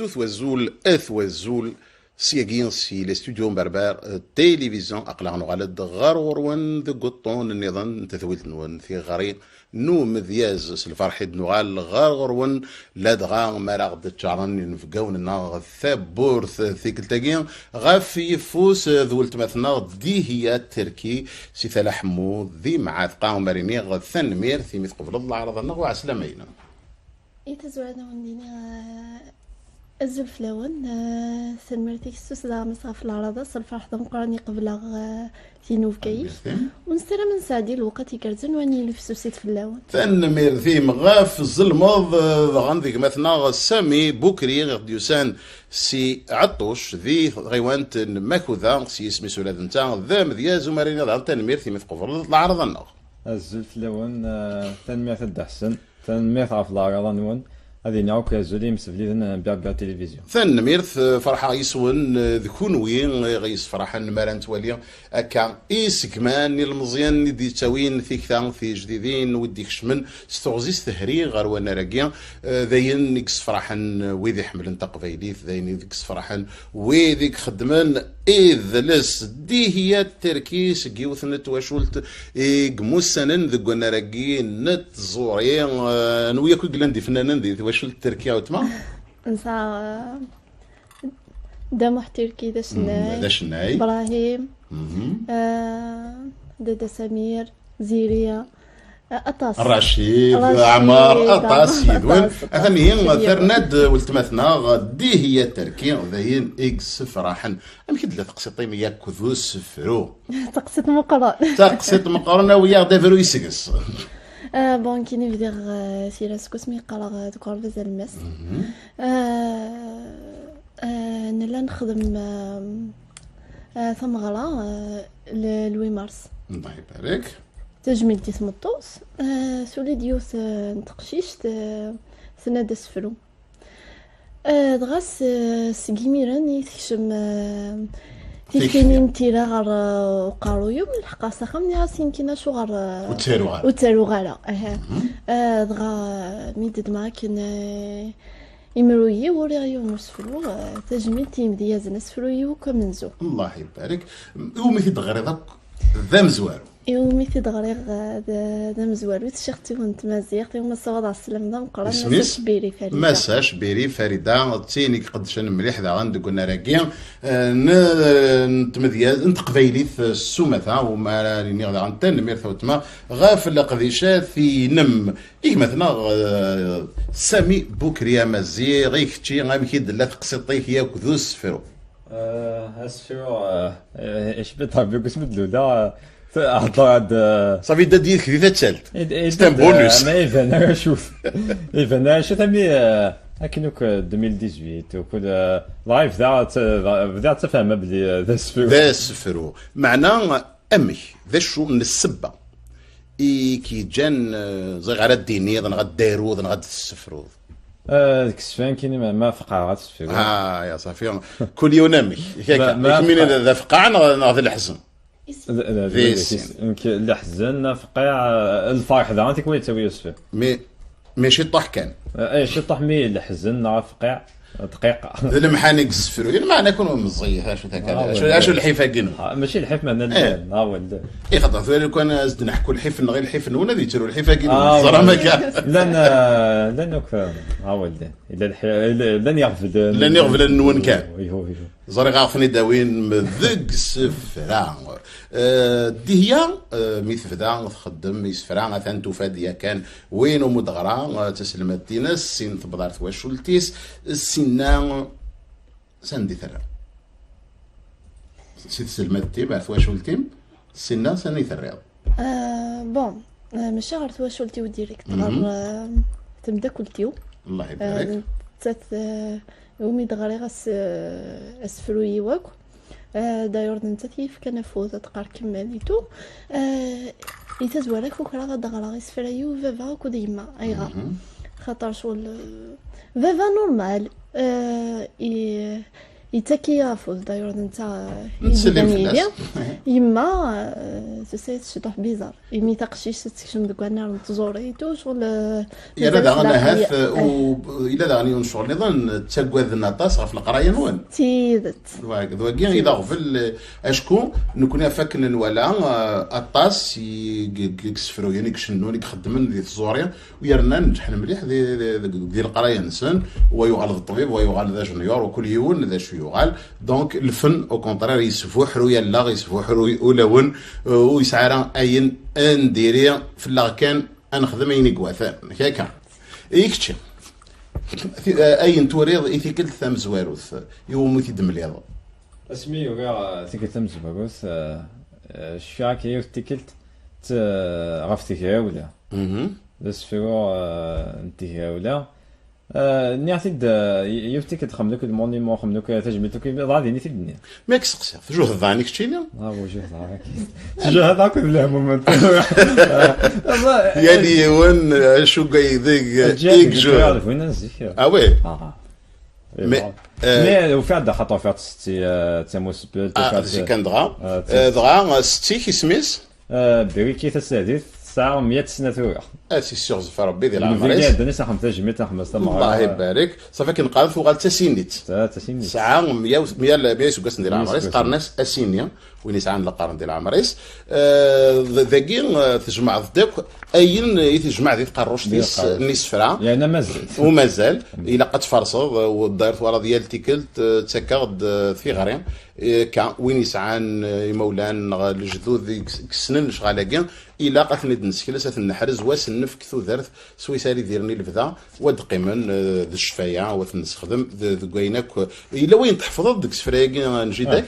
سوث وزول اث وزول سياقين سي الاستوديو بربر تيليفزيون اقلع نغالد غارورون ذو قطون النظام تثويت نون في غريق نو مذياز سلفرحيد نغال غارورون لا دغا مراغد تشارن نفقاون النار ثاب بورث ثيكلتاكين غافي فوس ذولت مثنا دي هي تركي سي ثلا حمود ذي مع ثقاهم مريني غد ثن مير ثي مثقبل الله عرض النغو عسلامينا إتزوعنا ونديني أزل فلاون سلمرتي السوس دا مصاف العرضة صرف حدا مقراني قبل تينوف كيف ونسترى من سعدي الوقت يكرزن واني لفسوسيت فلاون ثن مير ثي مغاف الظلمض غنديك مثلا سامي بكري غديوسان سي عطوش ذي غيوانت ماكوذا سي اسمي سولاد نتا ذا مذياز ومارينا ذا تنمير ثي مثقفر العرض النغ أزل فلاون تنمير تدحسن تنمير عف العرض نون هذه نعوك زولي مسفلين بيع تلفزيون ثان ميرث فرحة يسون ذكونوي غيس فرحة مران توالي أكا إيس كمان المزيان دي تاوين في كثان في جديدين وديك شمن ستغزيس تهري غير وانا راكيا ذاين نكس فرحة ويذي حمل تقبيليث ذاين نكس فرحة ويذيك خدمان إذ لس دي هي التركيز كيوث نتواشولت قموسانن ذك وانا راكي نت زوري نويا كو قلاندي فنانان دي واش التركيا وتما نسا دمح تركي دشناي إبراهيم دادا سمير زيريا أطاس رشيد عمار أطاس يدون أثني ثرند ولتمثنا دي هي التركيا ذاين إكس فرحا أم كد لا تقسيطي ميا كذوس فرو تقسيط مقارنة تقسيط مقارنة ويا دافرو يسقس بون كي نبدأ سيراس كوسمي قرا ذكر بزاف المس نلا نخدم ثمغرة لوي مارس الله يبارك تجميلتي ثمطوس سولي ديوث نتقشيشت سنادة سفرو دغاس سكيميران يتكشم تيكينين تيرا غار قارويو من الحقاصة خمني غاسين كينا شو غار وتارو غالا دغا ميدد معاك إمروية وريايو نسفرو تجميل تيم دياز نسفرويو كمنزو الله يبارك ومثل دغري ذا مزوارو يومي دغريغ ذا مزوارو تشختي ونت مازيغ تيوم الصواد على السلام ذا مقرا مساش بيري فريدة مساش بيري فريدة تيني قدشان مليح ذا غندك كنا راكيا نتمدياز انت قبيليث السومثا وما ريني غدا غنتن مير ثوتما غافل قديشات في نم إيه مثلا سامي بوكريا مزيغ يكتشي غامكيد لا تقسيطيك يا كذوس فرو اسفرو ايش بتعرف اسم الدوله هضر صافي دا ديالك كيف تسالت ستان بونوس ما انا شوف انا شو ثمي هكنوك 2018 وكل لايف ذا تفهم بلي ذا السفرو معناه امي ذا شو من السبه كي جان زي على الديني غاد دايرو غاد السفرو كسفان كاين ما فقع غتسفر يا صافي كل يوم امي من ذا فقع ناخذ الحزن يمكن الحزن فقاع الفرح ذا انت كويس تسوي يوسف ماشي طاح كان اي شي طاح مي الحزن فقاع دقيقه المحانق السفرو يعني معنا كونوا مزيها شو هكا شو الحيفه كنو ماشي الحيف معنا ها ولد اي خاطر لو كان زد نحكوا الحيف غير الحيف نونا ديترو الحيفه كنو زرا كاع لانك ها ولد لن يغفل النون كان زري غاخني داوين ذق سفران دي هي ميثفدا تخدم يسفرا ثانتو فاديا كان وينو مدغرا تسلمت ديناس سين تبدارت واشولتيس السنان سندي ثرا سي تسلمت تي بعد واشولتيم السنان سني ثرا بون ماشي غير واشولتي وديريكت غير تبدا كلتيو الله يبارك يومي دغري غاس اسفروي واكو دايور نتا كيف كان فوت تقار كماليتو يتزوالك وكرا غدا غلا غيسفرايو فافا كو ديما ايغا خاطر شغل فافا نورمال يتاكي يافوز دايور نتا نتسلم في الناس. يما تسيت شطح بيزار يمي تقشيش تكشم بكوانا نتزوري تو شغل إلا داغنا هاث إلا داغني ونشغل نظن تاكواد نطاس في القرايه نون تيدت دواكي إذا غفل أشكو نكون فاكن ولا الطاس يكسفرو يعني كشنوني كخدمن ذي الزوريا ويرنا نجحنا مليح ذي القرايه نسن ويغال الطبيب ويغال ذا جونيور وكل يوم ذا شو يغال دونك الفن او كونترير يسفو حرو يلا يسفو حرو اولون ويسعى اين انديري في الله كان نخدم يني كواثان هكا يكتشي اين توريض ايثيكل ثام زواروث يوم تيدم ليض اسمي وكاع تيكل ثام زواروث الشاك يفتكلت غفتك هاولا بس فيو انتهى ولا نعتقد يفتكر خملوك المونيمون خملوك تجميلتك ضاعديني في الدنيا ماك سقسي جوه ضانيك تشيني وجوه ضاعك جوه ضاعك بلا مومنت يعني وين شو قايدك جوه وين نزيك وي مي وفعلا خطر فيها ستي تموس بلد زي كان دغا ستي كيسميس بريكي تساديث ساعة 100 سنة ثورة. سي سيغ زفر ربي ديال العمريس. الفيديو عندنا ساعة 15 متر 15 الله يبارك صافي كنقال فوق تسينيت. تسينيت. ساعة 100 سوكاس ديال العمريس قرناس اسينيا وين يسعى القرن ديال العمريس. ذاكي تجمع ضدك اين يتجمع ذي قروش ديس نيسفرا. يعني مازال. ومازال الا قد فرصد والداير ورا ديال تيكلت تسكر في غرين كان وين يسعى مولان الجدود كسنن شغالاكي الا قاتني دنسكلاس النحرز واسنفك ثوثرث سويساري ديرني البدا ودقيمن ذا الشفايع وتنستخدم ذا كايناك الا وين تحفظ ديك السفرايكي نجي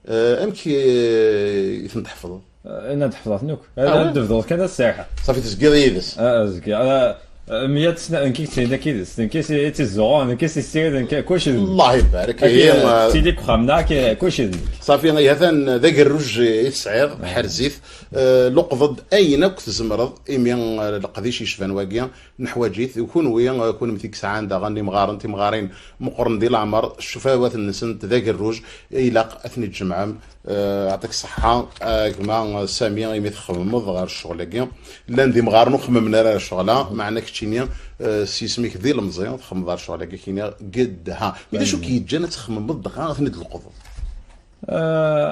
امكي تنحفظ انا تحفظت نوك انا ندفضل كذا الساحه صافي تسقي يدس زكي 100 سنه كيف تسيدا كيدس كيسي تزغون كيسي سيد كلشي الله يبارك هي سيديك خمنا كلشي صافي هذا ذاك الرج يسعير حرزيث لقضد اين كنت زمرض ايمي القديش يشفان واقيا نحواجيث يكون ويا يكون مثيك ساعه غني مغارن تي مغارين مقرن ديال العمر الشفاوات النسنت ذاك الرج الى اثني الجمعه يعطيك الصحه كما سامي يمي تخممض غير الشغل كاع لا ندي مغارن خممنا راه الشغله معنا كتشينيا سي سميك ذي المزيان تخمم دار الشغل كاع كاينه قدها اذا شو كيتجانا تخمم بالدقه غني القض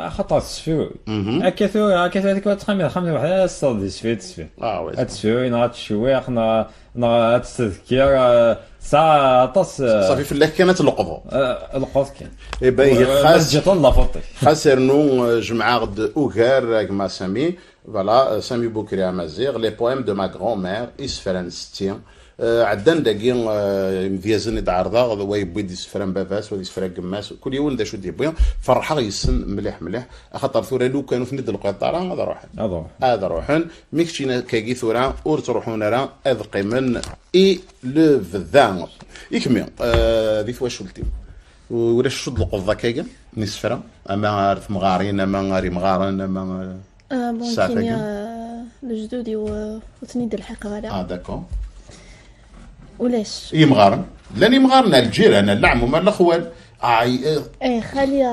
خطر تسفيو هكا هذيك تخمم واحد الصاد تسفي وي تسفيو نغات شويه خنا تذكر ساعة طاس صافي في الله كانت القض كان يبقى خاص جات الله فطي خاسر نو جمعة غد اوغار كما سامي فوالا سامي بوكري امازيغ لي بويم دو ما غران مير اسفران ستين عدان داكي مديازن يتعرضا ويبوي دي سفران بافاس ودي سفران قماس كل يوم دا شو ديبوي فرحه يسن مليح خاطر ثورا لو كانوا في ند القطاره هذا روحن ميكشينا كاكي ثورا اور تروحون راه اذقي من اي لو فذان يكمل ذي واش قلتي ولا شد القضه كاكا نسفرا اما عرف مغارين اما غاري مغارن اما بون كاين الجدودي وتنيد الحق غالا داكور ولاش يمغارن لاني مغارنا الجيران العموم الاخوان خالي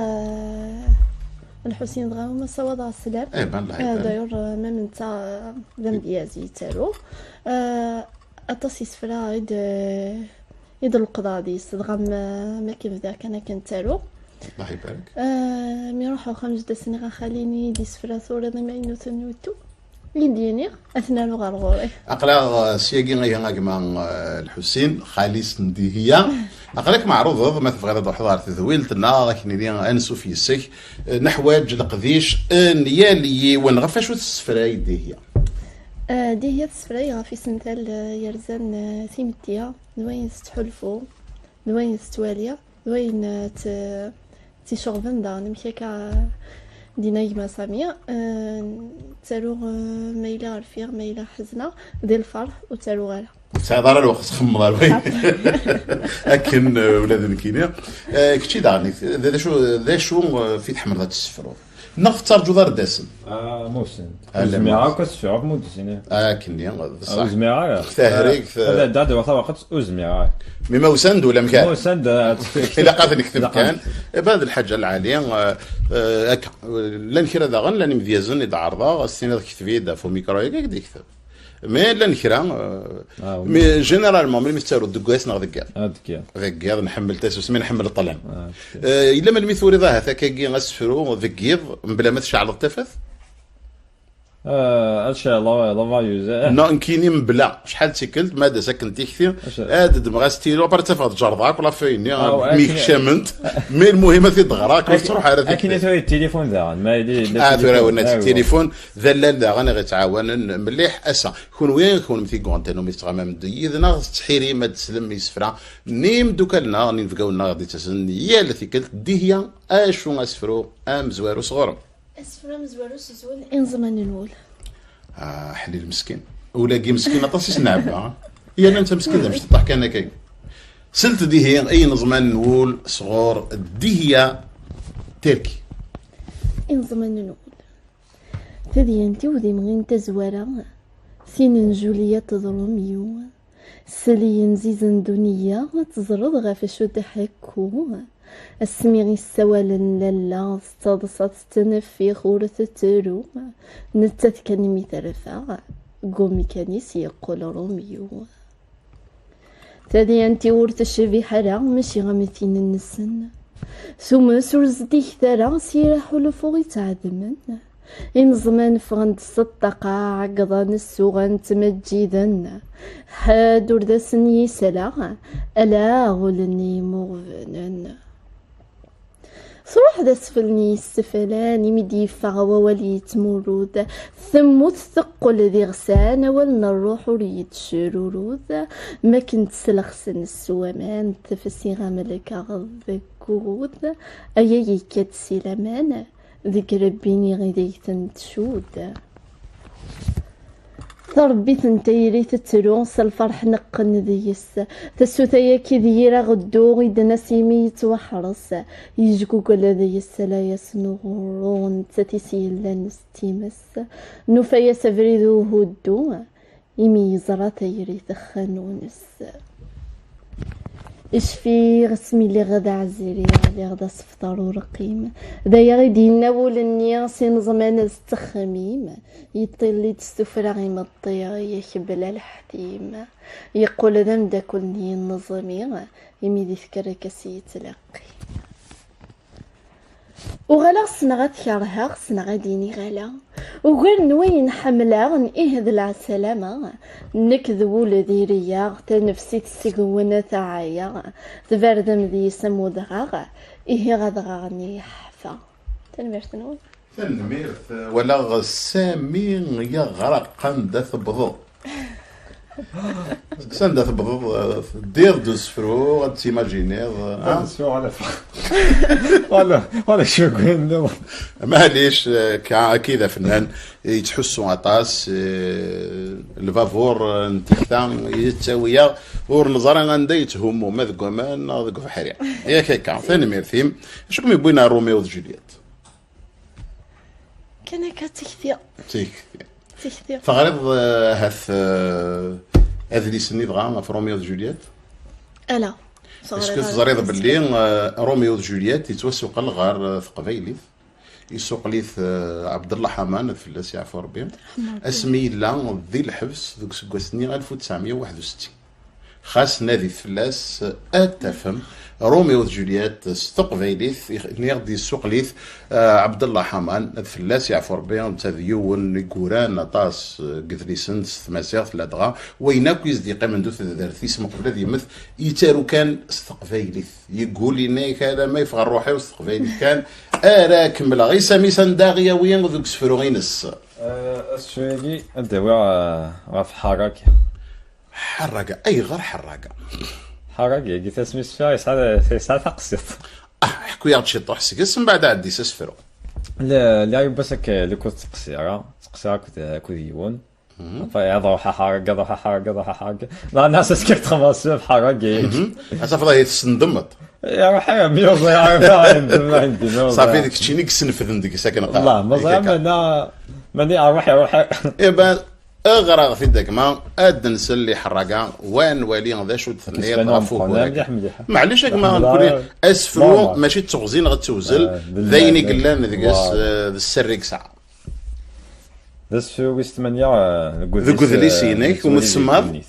الحسين دغا هما سوا السلام داير ما من تا ذنبيازي تالو التصيص فلا يد القضاضي صدغا ما كيف ذاك انا كنت تالو الله يبارك مي روحو 5 سنين غخليني دي سفرا ثورة ما ينو ثنوتو يديني اثناء الغرغوري اقلا سياقي غير كما الحسين خالص ندي هي اقلاك معروض ما تبغي تروح حضار تذويلتنا لكن لي انسو في السك نحواج القديش نيالي ونغفاش السفراي دي هي دي هي السفراي في سنتال يرزان ثيمتيا دوين ستحلفو دوين ستواليا دوين تيشغفن دا نمشي كا دينا كما سامية تالو مايلة الفيغ مايلة حزنة ديال الفرح وتالو غالا تعذر الوقت خمض الوين لكن ولاد الكينيا كنتي داغني ذا شو في تحمل هذا السفر نختار جدار داسم موسن زميعة كتشعر في مودسين كني صح زميعة ثهريك هذا داد وقت زميعة مما وسند ولا مكان موسن إلا قاعد نكتب كان بهذه الحاجة العالية هكا لان كرا داغن لان مديازن إذا عرضا السنة كتبي دا فو ميكرو هكا كيكتب مي لان كرا مي جينيرالمون ملي مستارو دكاس ناغ دكيا نحمل تاسوس مي نحمل الطلعم الا ما الميثوري ظاهر هكاكي غسفرو ذكيض بلا ما تشعل التفث ان شاء الله لا فايوز نو كيني مبلا شحال تيكلت ماذا ساكن تيكثي هاد دمغا ستيلو بارتفاض جرضاك ولا فيني ميك شامنت مي المهم في دغراك وتروح على ذاك اكيد ثوري التليفون ذا ما يدي ثوري ونا التليفون ذلال ذا غني غيتعاون مليح اسا كون وين كون مثي كونتينو ميستغمام مديدنا تحيري ما تسلم يسفرا نيم دوكالنا غادي نفقاو لنا غادي تسن يا التي كلت دي هي اشو غاسفرو ام زوارو صغر اسفرا مزوارو سزول انزمان نقول حليل مسكين ولاقي مسكين طاسيس نعبها يا انت مسكين مش تضحك انا كاين سلت دي هي اي نظمان نقول صغور دي هي تركي انزمان نقول تدي انت ودي مغين تزوارا سين جوليا تظلميو سلي نزيزن دنيا تزرد غافشو تحكو اسمي السوال لالا استضصت تنفي خورة ترو نتت كان مثرفا قومي كانيس يقول روميو تادي انتي ورت الشبي حرا ماشي غمثين النسن ثم سرزدي ثرا سيرا حلفو تعدمن إن زمان فغند الصدقة عقضان السوغان تمجيدن حادور ذا سني سلا ألا غلني مغفنن صروح ذا سفلني السفلاني مدي فغوى ولي تمرود ثم الثقل ذي غسان ولنا الروح ريد شرورود ما كنت سلخسن السوامان تفسي غملك غض كود أيا يكاد سلمان ذيك ربيني غيديثن تشود تربي تنتيري تترونس الفرح نقن ذيس تسوثيا كذيرا غدو غيد نسيمي يتوحرس يجكو كل ذيس لا يسنغرون تتسيل لنستيمس نفايا سفريدو هدو يمي يزرا تيري تخنونس اشفي غسمي اللي غدا عزيري اللي غدا سفطر ورقيم دايا غيدي ناول النياس نظمان التخميم يطيل لي تستفرا غيما الطيا يخبل الحتيم يقول ذا مداكلني النظمي يمي دي فكرة كسي يتلقي وغلا صنغا تكرها صنغا ديني غلا وقال نوين حملا نئهد العسلامة نكذبو لذيريا تنفسي تسيقونا تعايا تبردم ذي سمو دغاغ إيه غدغاني حفا تنميرت نقول تنميرت ولا سامي يغرق قندة بضو سندا تبض دير دو سفرو تيماجينير ولا شو قلنا معليش كذا فنان يتحسوا عطاس الفافور نتيكتا يتساويا ور نظرا غنديتهم وما ذكو مان ذكو في حريق ياك هكا ثاني ميرثيم شكون يبغينا روميو وجولييت كان كتكثير تغرض هاث هذا اللي سني بغا في روميو وجولييت الا اسكو تزريض باللي روميو وجولييت يتوسق لغار ثقفيلي يسوق ليث عبد الله حمان فلاس يعفو ربي اسمي لا ذي الحبس ذوك سكواسني 1961 خاص نادي فلاس اتفهم روميو وجولييت استقبيليث نيغدي السوق ليث عبد الله حمان فلاس يعفو ربي تذيون يقوران طاس قذليسنس ثماسيغ لدغا ويناكو يزديقا من دوث ذارثي اسمه قبل ذي مثل يتارو كان استقبيليث يقول لي هذا ما يفغر روحي واستقبيليث كان اراك ملا غي سامي سنداغيا وين ذوك سفرو غينس السؤالي انت وا في حراك حراقه اي غير حراقه حراقه قلت اسمي سفاي ساعه تقصيت حكوا يا شي طوح سكس من بعد عندي سفرو لا لا باسك اللي كنت تقصيره كنت كوديون روح حرقة روح حرقة روح حرقة لا الناس اسكت خلاص حرقة أصافي هي تسندمت يا روح ميوز عندي صافي ديك الشيء نيك سنفذ ديك ساكن قاع والله ما ماني اروح إبا أغرق في داك ما أدنس اللي حرقا وان والي ذا شو تثنيط غفوك معليش ما نقول أسفلو ماشي تغزين غتوزل ذيني قلان ذيكس السريك ساعة في ويست مانيا ذي سينيك ومتسمض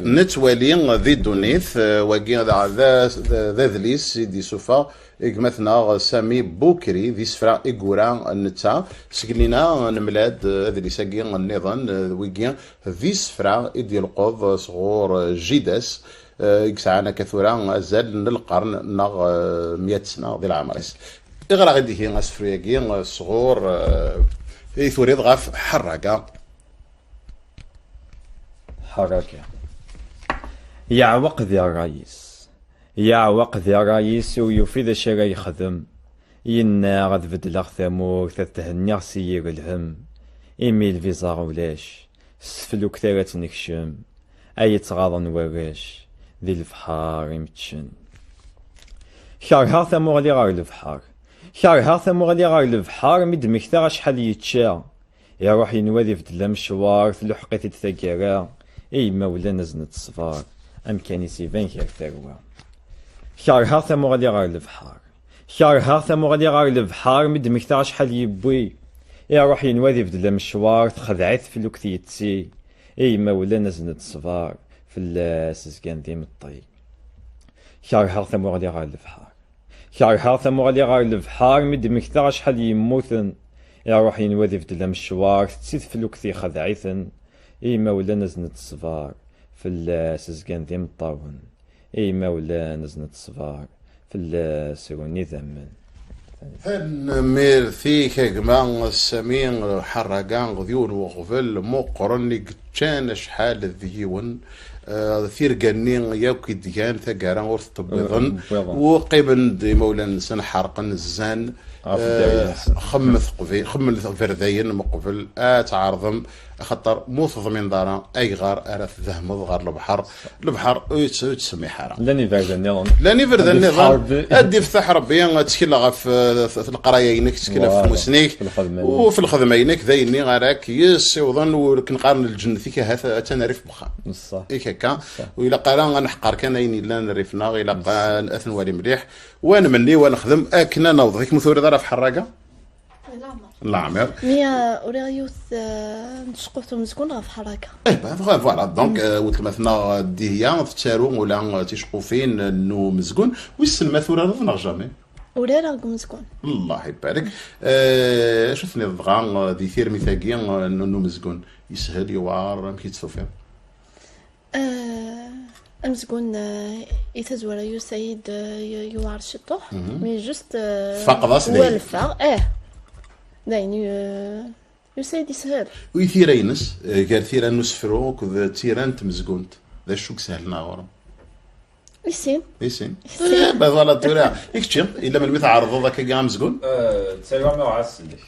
نتوالي ذي دونيث واقي ذا ذليس سيدي سوفا مثلا سامي بوكري ذي سفرا إيكورا النتا سقلينا نملاد ذي ساقي النظام ويقي ذي سفرا إدي القوض صغور جيداس يكسعنا كثورا أزال القرن نغ 100 سنة ذي العمريس إغرا غدي هي سفرياقي صغور ثوريض غاف حرقة يعوق ذي الرئيس يعوق ذي الرئيس ويفيد شي يخدم ينا غاد بدل ثمور تتهني سير الهم إيميل فيزا ولاش سفلو كثيرة نكشم أي تغاضن وراش ذي البحار يمتشن كارها ثمور اللي غار البحار كارها ثمور اللي غار البحار مدمكتها شحال يتشا يروح ينوذي فدلا مشوار تلحقيت تثقيرا اي مولا نزنت الصفار امكاني سيفان كير ثروة كارها ثمور اللي غار البحار كارها ثمور اللي غار البحار مدمكتها شحال يبوي يروح ينوذي فدلا مشوار تخدعت في لوكتيتسي اي مولا نزنت الصفار في السزقان ديم الطي كارها ثمور اللي غار البحار كارها ثمور اللي غار البحار مدمكتها شحال يموتن يروح ينوذي فدلا مشوار تسيد في لوكتي خدعيثن اي مولا نزنت الصفار في السزقان ديم الطاون اي مولا نزنت الصفار في السروني ذمن هن ميرثي كما السمين حرقان غذيون وغفل مقرن كان شحال الذيون ثيرقانين ياكي ديان ثقارا ورث طبيضن وقيبن دي مولا نسن حرقن الزان خمث فردين مقبل تعارضم خطر موثض من دارا اي غار ارث ذهمض غار البحر يتسمي حاره لاني فرد النظام ادي فتح ربي تكلا في القرايينك تكلا في مسنيك وفي الخدمينك ذايني غاراك يسوضن وكنقارن الجنة فيك هذا تنعرف بخا بصح هكا وإلا قال نحقر كان اين الا نريفنا إلا قال اثن والي مليح وانا مني ونخدم اكنا نوض هيك مثوري ضرب في حراقه لا عمر ميا وريوث نشقوتو مسكون غا في حراكه فوالا دونك وتمثلنا ديهيا تشارو ولا تيشقوفين نو مسكون ويسن مثورا نضنا جامي ولا راكم مسكون الله يبارك شوفني الضغان دي ثير ميثاقيا نو مسكون يسهل يوار مكي تسوفيا مسكون يتزور يسعيد يوار الشطوح مي جوست فقط اصلي هو الفاق دايني يسعيد يسهل ويثيرينس قال ثيران نسفرو كذا تيران تمزقونت ذا شوك سهلنا ورا يسين بس والله تورا يكتشي الا من مثل عرض ذاك كاع مزقون تسايوا ما وعسلك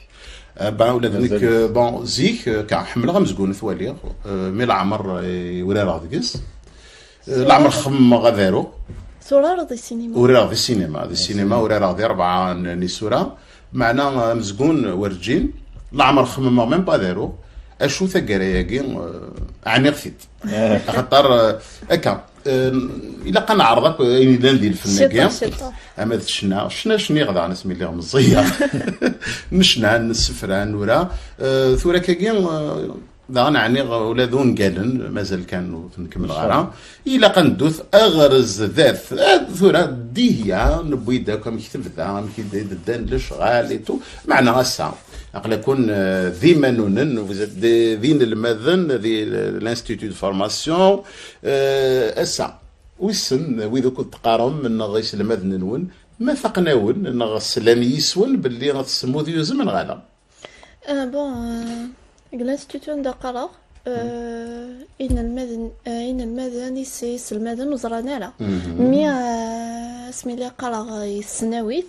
با ولا ذيك بون زيك كاع حمل غمزقون ثوالي مي العمر ولا راه ديكس العمر خم غذارو صورة راه السينما ورا راه السينما ورا راه 4 نسورة معنا مزقون ورجين العمر خمم ميم با دارو اشو ثقراياكي عني غثيت خاطر هكا الا كنعرضك الا ندير الفناكيه اما شنا غدا نسمي ليه مزيه نشنا نسفران ورا ثورا كاكي دا نعني ولا ذون قالن مازال كان نكمل غارة الا كندوث اغرز ذات ثورا ديهيا نبويدا كم يكتب ذا كيدير دان لشغال تو معنا هسا اقل يكون ذي منونن ذين المذن ذي الانستيتوت فورماسيون اسا ويسن ويذا كنت قارم من غيس المذن نون ما فقناون نغ السلام يسون باللي غتسمو ذي يزمن غالا بون الانستيتوت دا قرار إن المدن يسيس المدن وزرانالا مي اسمي لي قرار السناويت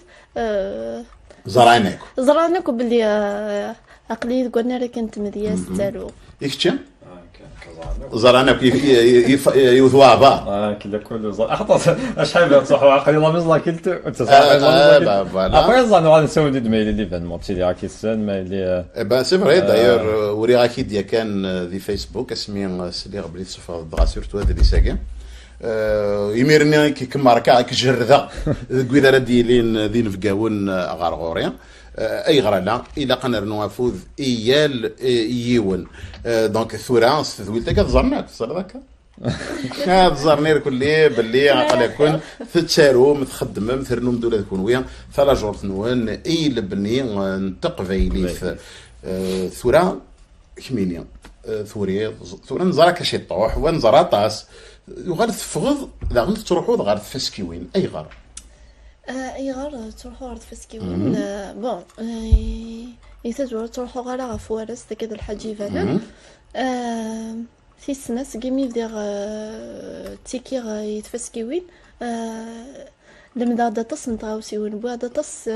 زراناكو باللي عقلي قلنا لك انت مدياس تالو يكتشم زرعنا كيف يوثوا با كذا كل حتى شحال تصحوا عقلي لا مزلا كنت انت فوالا ابري زانو نسوي دي ميل لي فان مونتي لي راكيسن ميل با سي فري دايور وري اكيد يا كان دي فيسبوك اسمي سلي قبل تصفى الضغا سورتو هذا اللي ساكن يميرني كيما راك كجرذا كويدا ديالين ذين فكاون غارغوريا اي غرالا الى قنرنو افوذ ايال يون دونك ثورا ثويلتا كتزرنا تصرك تزرني كلي باللي عقل يكون تتسارو متخدم مثرنو مدوله تكون ويا ثلا جورت نوان اي لبني نتقفيلي ثورا كمينيا ثورا نزرا كشي طوح ونزرا طاس وغير تفغض لا غير تروحوا غير تفسكيوين اي غير اي غار تروحوا غار تفسكيوين بون يتزور تروحوا غار غفوارس كذا الحاجي فعلا في السنة سقيمي بدير تيكي يتفسكيوين لما دا تص نتغاوسيوين بوا دا تص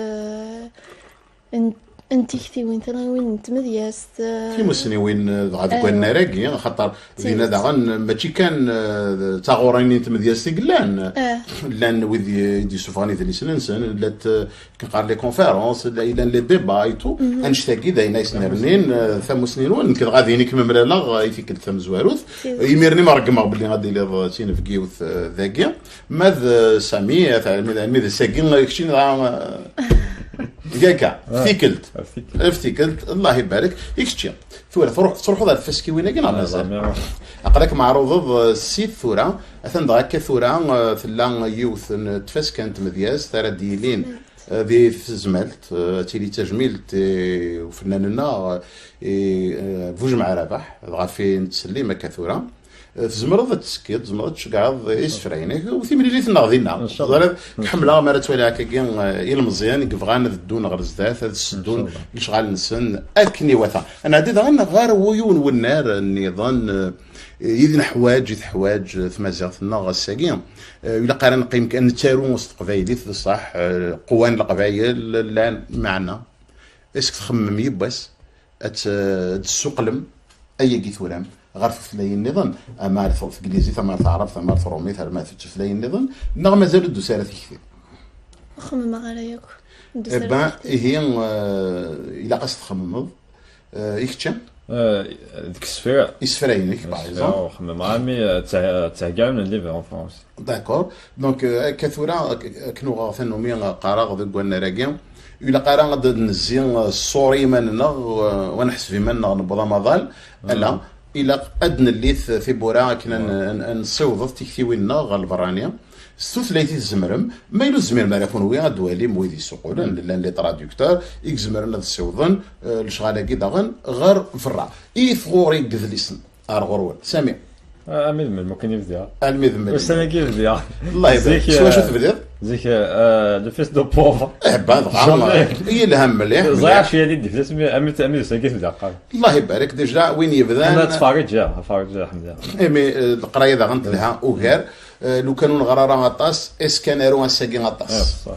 انت كثي وين ثاني وين تمدياس في مسني وين غاد كنا راكي خاطر دينا داغن ماشي كان تاغورين تمدياس تقلان لان وذ يدي سوفاني ذي سننسن لات كنقار لي كونفيرونس الى لي ديبا ايتو انشتاكي داينا يسنرنين ثم سنين وين كنت غادي نيك ممرالا يفيك ثم زواروث يميرني ما رقما باللي غادي لي تين في كيوث ذاكيا ماذ ساميه تاع ماذا ساكين يكشين ياكا افتكلت الله يبارك يكشتي ثورة تروحوا ذا الفسكي وين كاين مازال اقراك معروض السيت ثورة اثن دغاك ثورة ثلا يوث تفسكنت مدياس ثرا ديلين ذي في زمالت تيلي تجميلت وفناننا فوج مع رباح غافي نتسلي كثورة تزمرض تسكيت تزمرض تشقعض يسفرينك وثمري لي تناغدينا كحمله ما توالي هكاكيا الى مزيان كيفغان الدون غرزدات هاد السدون يشغال نسن اكني وثا انا عديد غير ويون والنار النظام يدنا حواج ثمازيغتنا غساكيا الا قارن قيم كان تارو وسط قبايلي صح قوان القبايل لا معنا اسك تخمم يباس تسوقلم اي كيثورام غير في النظام اما في انجليزي ثم تعرف ثم رومي ثم في النظام نغ مازال الدوسارات كثير خمم عليك با هي الى قصد خمم يكتشم ديك السفيره يسفرينك باغ خمم عامي تاع كاع من اللي في فرنسا داكور دونك كثوره كنو غافنو مي قراغ ذو قلنا راكيا الى قرا غاد نزين الصوري مننا ونحس في منا نبضا مظال لا الى ادنى الليث في بورا كنا نصوض تكتيوينا غالبرانيا ستوثلايتي الزمرم ما يلو الزمير ما يكون ويا دوالي مويدي سوقولن لان لي تراديكتور يكزمرنا السوضن الشغاله كي داغن غير فرع ثغوري كذليسن ارغرول سامي امين ممكن يبدا المذمل وسنه كيف يبدا الله يبارك شو تبدا زيك لو فيس دو بوفر بعد غامر هي الهم مليح زعما شي هذه ديك اسمي امين سنه كيف يبدا الله يبارك ديجا وين يبدا انا تفارج الحمد لله مي القرايه دا غنطلعها وغير لو كانوا نغرارا غطاس اسكانيرو ساكي غطاس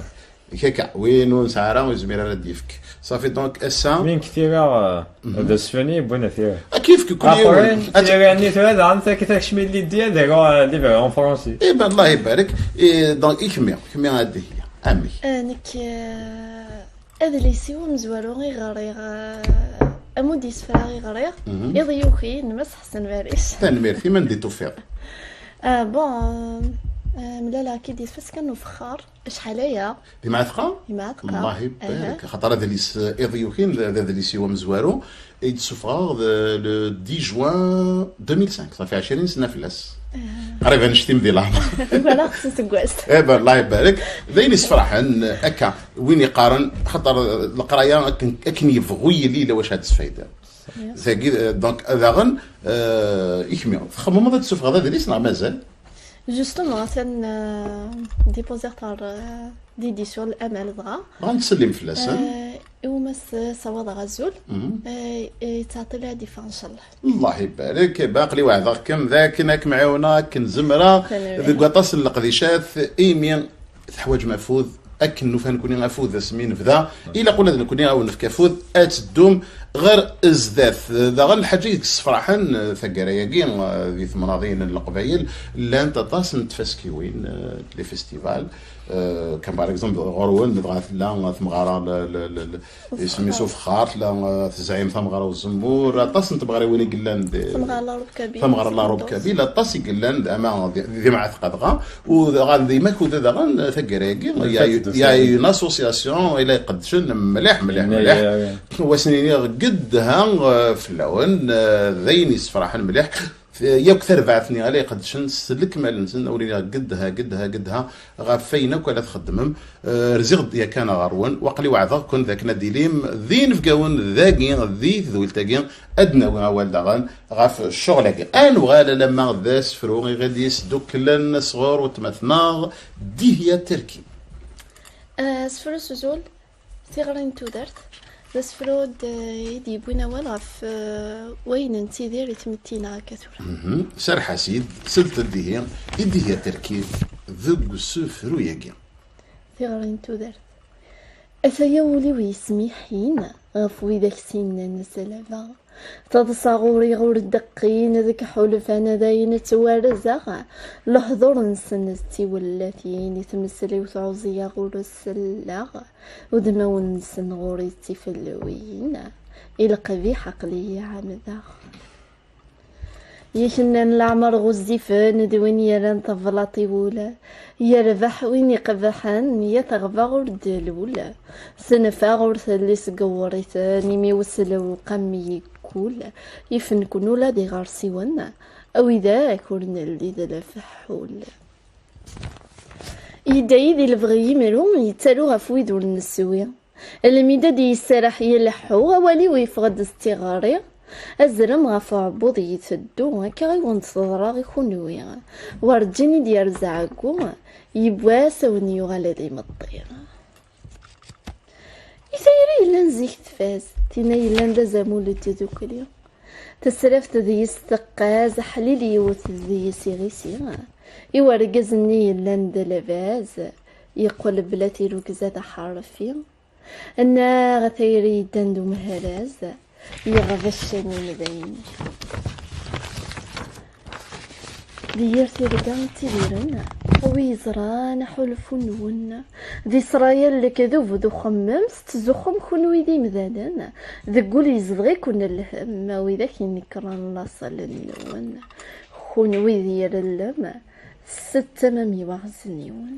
هكا وين نسعرا وزميرا ديفك صافي دونك اسا من كثيره هذا سفني بونا فيه كيف كل يوم يعني هذا انت كيفاش شميل لي ديال داك لي فيرون فرونسي اي بان الله يبارك دونك كمية هذه هي امي انك هذا اللي سيو مزوالو غير اموديس فراغي غير يضيوخي نمس حسن فاريش تنمير في من دي توفيق بون ملالا كي ديت فاس كانو فخار شحال هي ديما ثقه الله يبارك خاطر هذا اللي يضيوخين هذا اللي سيو مزوالو يتسفغ لو 10 جوان 2005 صافي 20 سنه فلاس قريبا نشتم ديال العمر فوالا خصك تقواس الله يبارك ذين يسفرحن هكا وين يقارن خاطر القرايه كن يبغي لي واش هاد الفايده ثاقي دونك داغن يكمي خمم هذا السفغ هذا اللي صنع مازال جوستومون ديبوزير تاع ديديسيون الامل دغا غنسلم فلاس ومس صواد غزول تعطي لها ديفا ان شاء الله يبارك باقي لي واحد كم ذاك ناك معاونا كنزمره ذيك قطاس القديشات ايمين تحواج مفوذ اكن فان كوني غافوذ سمين فدا الا قلنا كوني او نفكافوذ اتدوم غير ازداث داغا الحاجه يصفرحن ثقراياكي ذي ثمناضين القبايل لان تطاس نتفاسكيوين لي فيستيفال كان باغ اكزومبل غرون دغا لا ثمغاره سميتو فخار لا تزعيم ثمغاره والزنبور طاس نتبغري وين قلان ثمغاره لا روب كابيل طاس قلان اما ذي مع ثقدغا ودغا ديما كود دغا ثقراياكي يا اون اسوسياسيون الى قدشن مليح وسنيني قدها في اللون ذين يصفرحن مليح ياك تربعتني عليه قد شنسلك مالنسن اولي قدها غافينا ولا تخدمهم رزق يا كان غرون وقلي وعظا كون ذاك ناديليم ذين فكاون ذاكي ذي ذويلتاكي ادنا والدا غان غاف الشغل ان وغالا لما ذاس فروغي غادي يسدو كلن صغور وتمثناغ دي هي التركيب سفر سوزول ثغرين تودرت بس فرود يدي بوينا والغف وين انتي دير يتمتينا كثر سر حسيد سلت الدهية يدي هي تركيب ذوق سفر وياقي ثغرين تودرت أثيولي ويسمي حين غفوي ذاك سينا نسلفا تتصاغوري غور الدقين ذاك حلفانا داين توارزا لحظور نسنستي والتين يتمسلي وتعوزي غور السلاغ ودمو نسن غوري تفلوين إلقى عقلية عمدا يشنن العمر غزي فان دوين يران طفلاطي ولا يربح وين يقبحان يتغفى غرد الولا سنفا غور ثلث قوري ثاني ميوسل وقمي يقول يفنكن ولا دي غارسي ونا او اذا كورن اللي ذا فحول يدايدي البغي ملو يتالو غفوي دور النسوية الميدا دي يسرح يلحو ولي ويفغد استغاري الزرم غف عبوض يتدو هكا غيون تصدرا غيكونوي ورجيني ديال زعاكو يبواس وني يغالي مطير يسيري إلا نزيك تفاز تينا إلا ندازامول تدوكلي تسرفت ذي استقاز حليلي يوث ذي سيغيسي يورقزني إلا ندلباز يقول بلاتي روكزات حرفي أنا غثيري دندو مهراز يغفشني مذين ديرتي رقام تديرنا ويزران حلفون ذي سرايا لك ذوب ذو خمم ستزخم خنوي ذي مذادنا ذي قول يزغي كنا الهم وذاك ينكران لاصل النون خنوي ذي اللم ستة مامي وعزنيون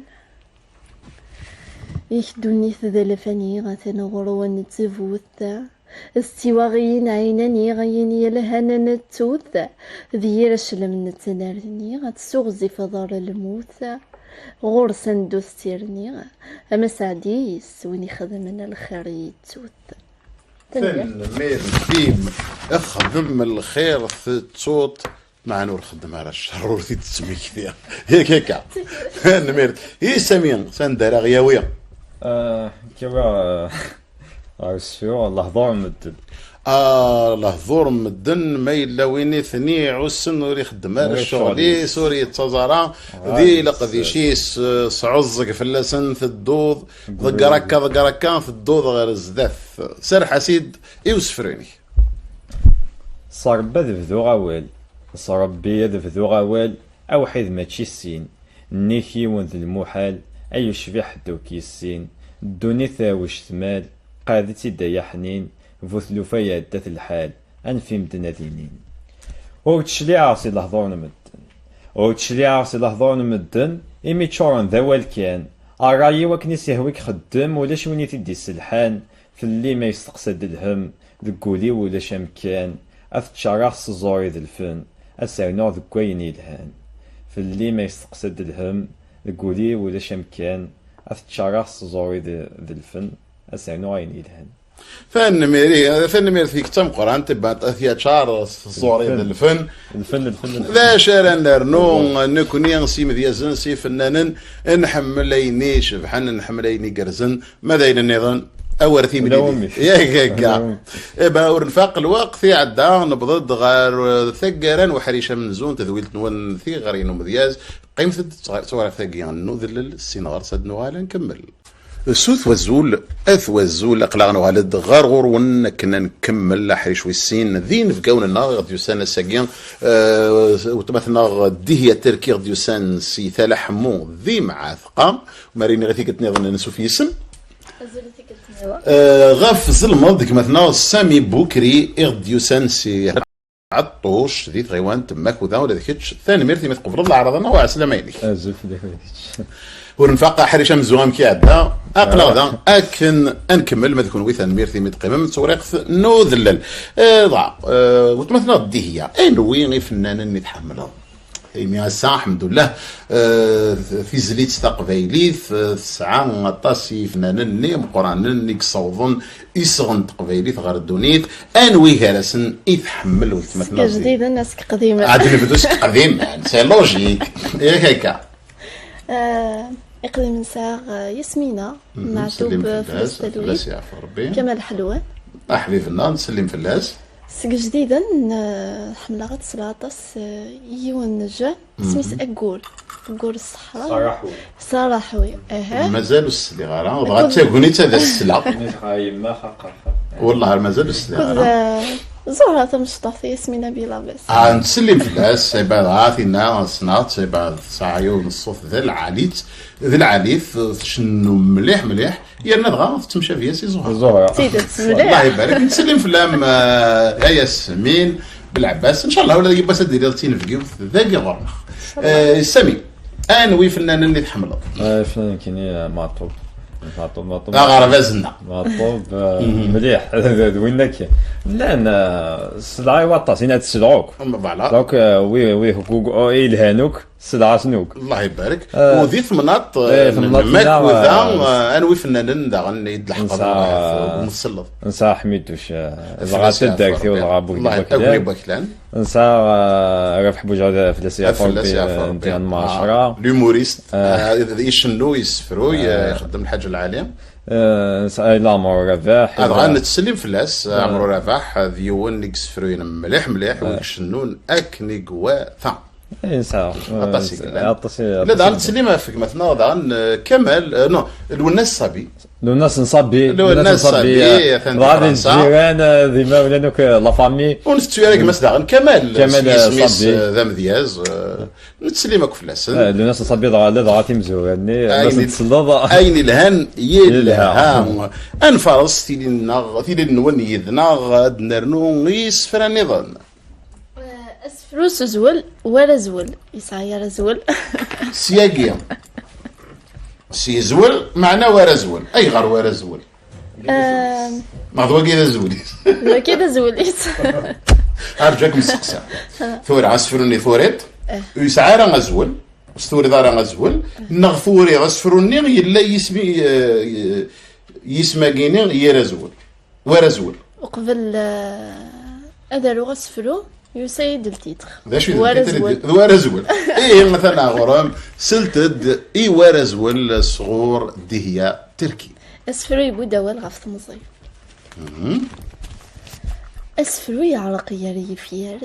يخدوني ثذلفني غاثنا غروان تزفوثا استواغيين عيناني غيين يلهانا نتوث ذي رشلم نتنارني غتسوغزي فضار الموت غورسا ندوستيرني اما سعديس وين خدمنا الخير يتوث تنمير ديم اخدم الخير في الصوت مع نور خدم على الشر ورثي تسمي كثير هيك نمير هي سمين سندرا غياويه كيما عسفو لحظور مدن لحظور مدن ما إلا وين ثني عسن وري خدم على الشغل سوري تزارا ذي لقذي شيس صعزق فلسن في الدوض ضقركا في الدوض غير الزداف سر حسيد يوسفريني صربا ذبذو غوال صربي ذبذو غوال أو حيث ما تشيسين نيكي وذ المحال أي شبيح حدو كيسين دوني ثاوش ثمال قادتي دايا حنين فوثلوفا يعدات الحال أنفي مدنا دينين وتشلي عاصي لحظور مدن إمي تشورن ذوال كان أرايي وكنيس يهويك خدم ولاش وين يتدي السلحان في اللي ما يستقصد الهم ذقولي ولاش أمكان أفتشارغ سزوري ذا الفن أسرنو ذكوين يلهان في اللي ما يستقصد الهم ذقولي ولاش أمكان أفتشارغ سزوري ذا الفن أسرنو غين يلهان فن فيك تم قران تبات اثيا شار صوري الفن ذا شارن نرنو نكوني نسيم ديازن سي فنانن نحمليني شبحان نحمليني قرزن ماذا النظام اورثي من ياك ابا ورنفاق الوقت عدا نبض غير ثقران وحريشه من زون تذويلت نون ثي غرين ومذياز قيمه تصوير ثقيان نو ذلل السينغار سد نوال نكمل سوث وزول اث وزول اقلاغنا والد غار غور كنا نكمل حريش ويسين ذين في قاون غد يسان ساقيان وتمثلنا ديهيا تركي غد يسان سي ثلا حمو ذي مع ثقام ماريني غثي كتنظن نسو في اسم غاف ظلمض ديك مثلا سامي بوكري غد يسان سي عطوش ذي غيوان تماك وذا ولا ذيك ثاني ميرتي مثقف الله عرضنا وعسلامة عليك ازف ديك ونفاق حريشه مزوام كي عدا اقلا غدا اكن انكمل ما تكون ويثان ميرثي متقيمه من توريق نو ذلل ضع وتمثل دي هي انوي غي فنان اللي تحملها مي الحمد لله في زليت تقبايليت ساعه طاسي فنان اللي مقران اللي كصوضن يصغن تقبايليت غير الدونيت انوي هرسن يتحمل ويتمثل جديد الناس قديمه عاد نبدوش قديم سي لوجيك هيك إقليم نساغ ياسمينة معتوب في التلوين كمال حلوان أحبيبنا نسلم فلاس سك جديدا حملة غتسلاطس يون نجا سميس أقول الصحراء صراحوي مازالوا السليغارة بغات تاكوني تا ذا السلا والله مازالوا السليغارة زهرة تمشطاثي ياسمينة بلا بس نسلم فلاس عباد عاثينا صنات عباد ساعيون الصوت ذا العاليت شنو مليح مليح يرنا دغا تمشى فيها سي زهرة الله يبارك نسلم فلام يا ياسمين بالعباس ان شاء الله ولا يبقى سدير تين فيديو ذاك غرمخ سامي انوي فنان اللي تحمل فنان كيني معطوب غرب ازنا معطوب مليح وين لك لا انا السلعه واطاس هنا تسلعوك دونك وي حقوق او الهانوك السلعه سنوك الله يبارك وذي ثمنات ماك وذا انوي فنانين دا غنيد الحقبه ومسلط نسى حميدوش زغا تداكتي ولا بوك الله بكلان نسى ربح بوجا فلاسيه فوربي المعاشره لوموريست يشنو يسفرو يخدم الحاجه العاليه لامور رباح هذا غانا تسلم فلاس عمرو رباح ذيون اللي يسفروين مليح مليح ويشنون اكني قواثا انسى لا دا تسليمها فيك مثلا دا كمال نو الوناس الصبي الوناس نصبي الوناس الصبي غادي الجيران ديما ولانوك لا فامي ونستوي عليك مثلا كمال الصبي ذا مذياز نتسلمك فلاس الوناس الصبي دا تيمزوراني الناس نتصلض اين الهان يلها انفرس تيلي نوني يذنا غاد نرنو يسفر نظن فلوس زول ولا زول يسعى رزول سياقيا سي زول معناه ورا زول اي غير ورا زول ما هو كذا زوليت كذا زوليت ارجاك مسقسا ثور عصفرني ثوريت يسعى راه غزول ستوري دار غزول نغفوري غصفرني يلا يسمى كيني يرزول ورا زول وقبل ادارو غصفرو يسيد التيتر ورزول ايه مثلا غرام سلتد اي ورزول صغور دهيا تركي اسفرو بودا والغفت مزي اسفرو يعرق يا ريفير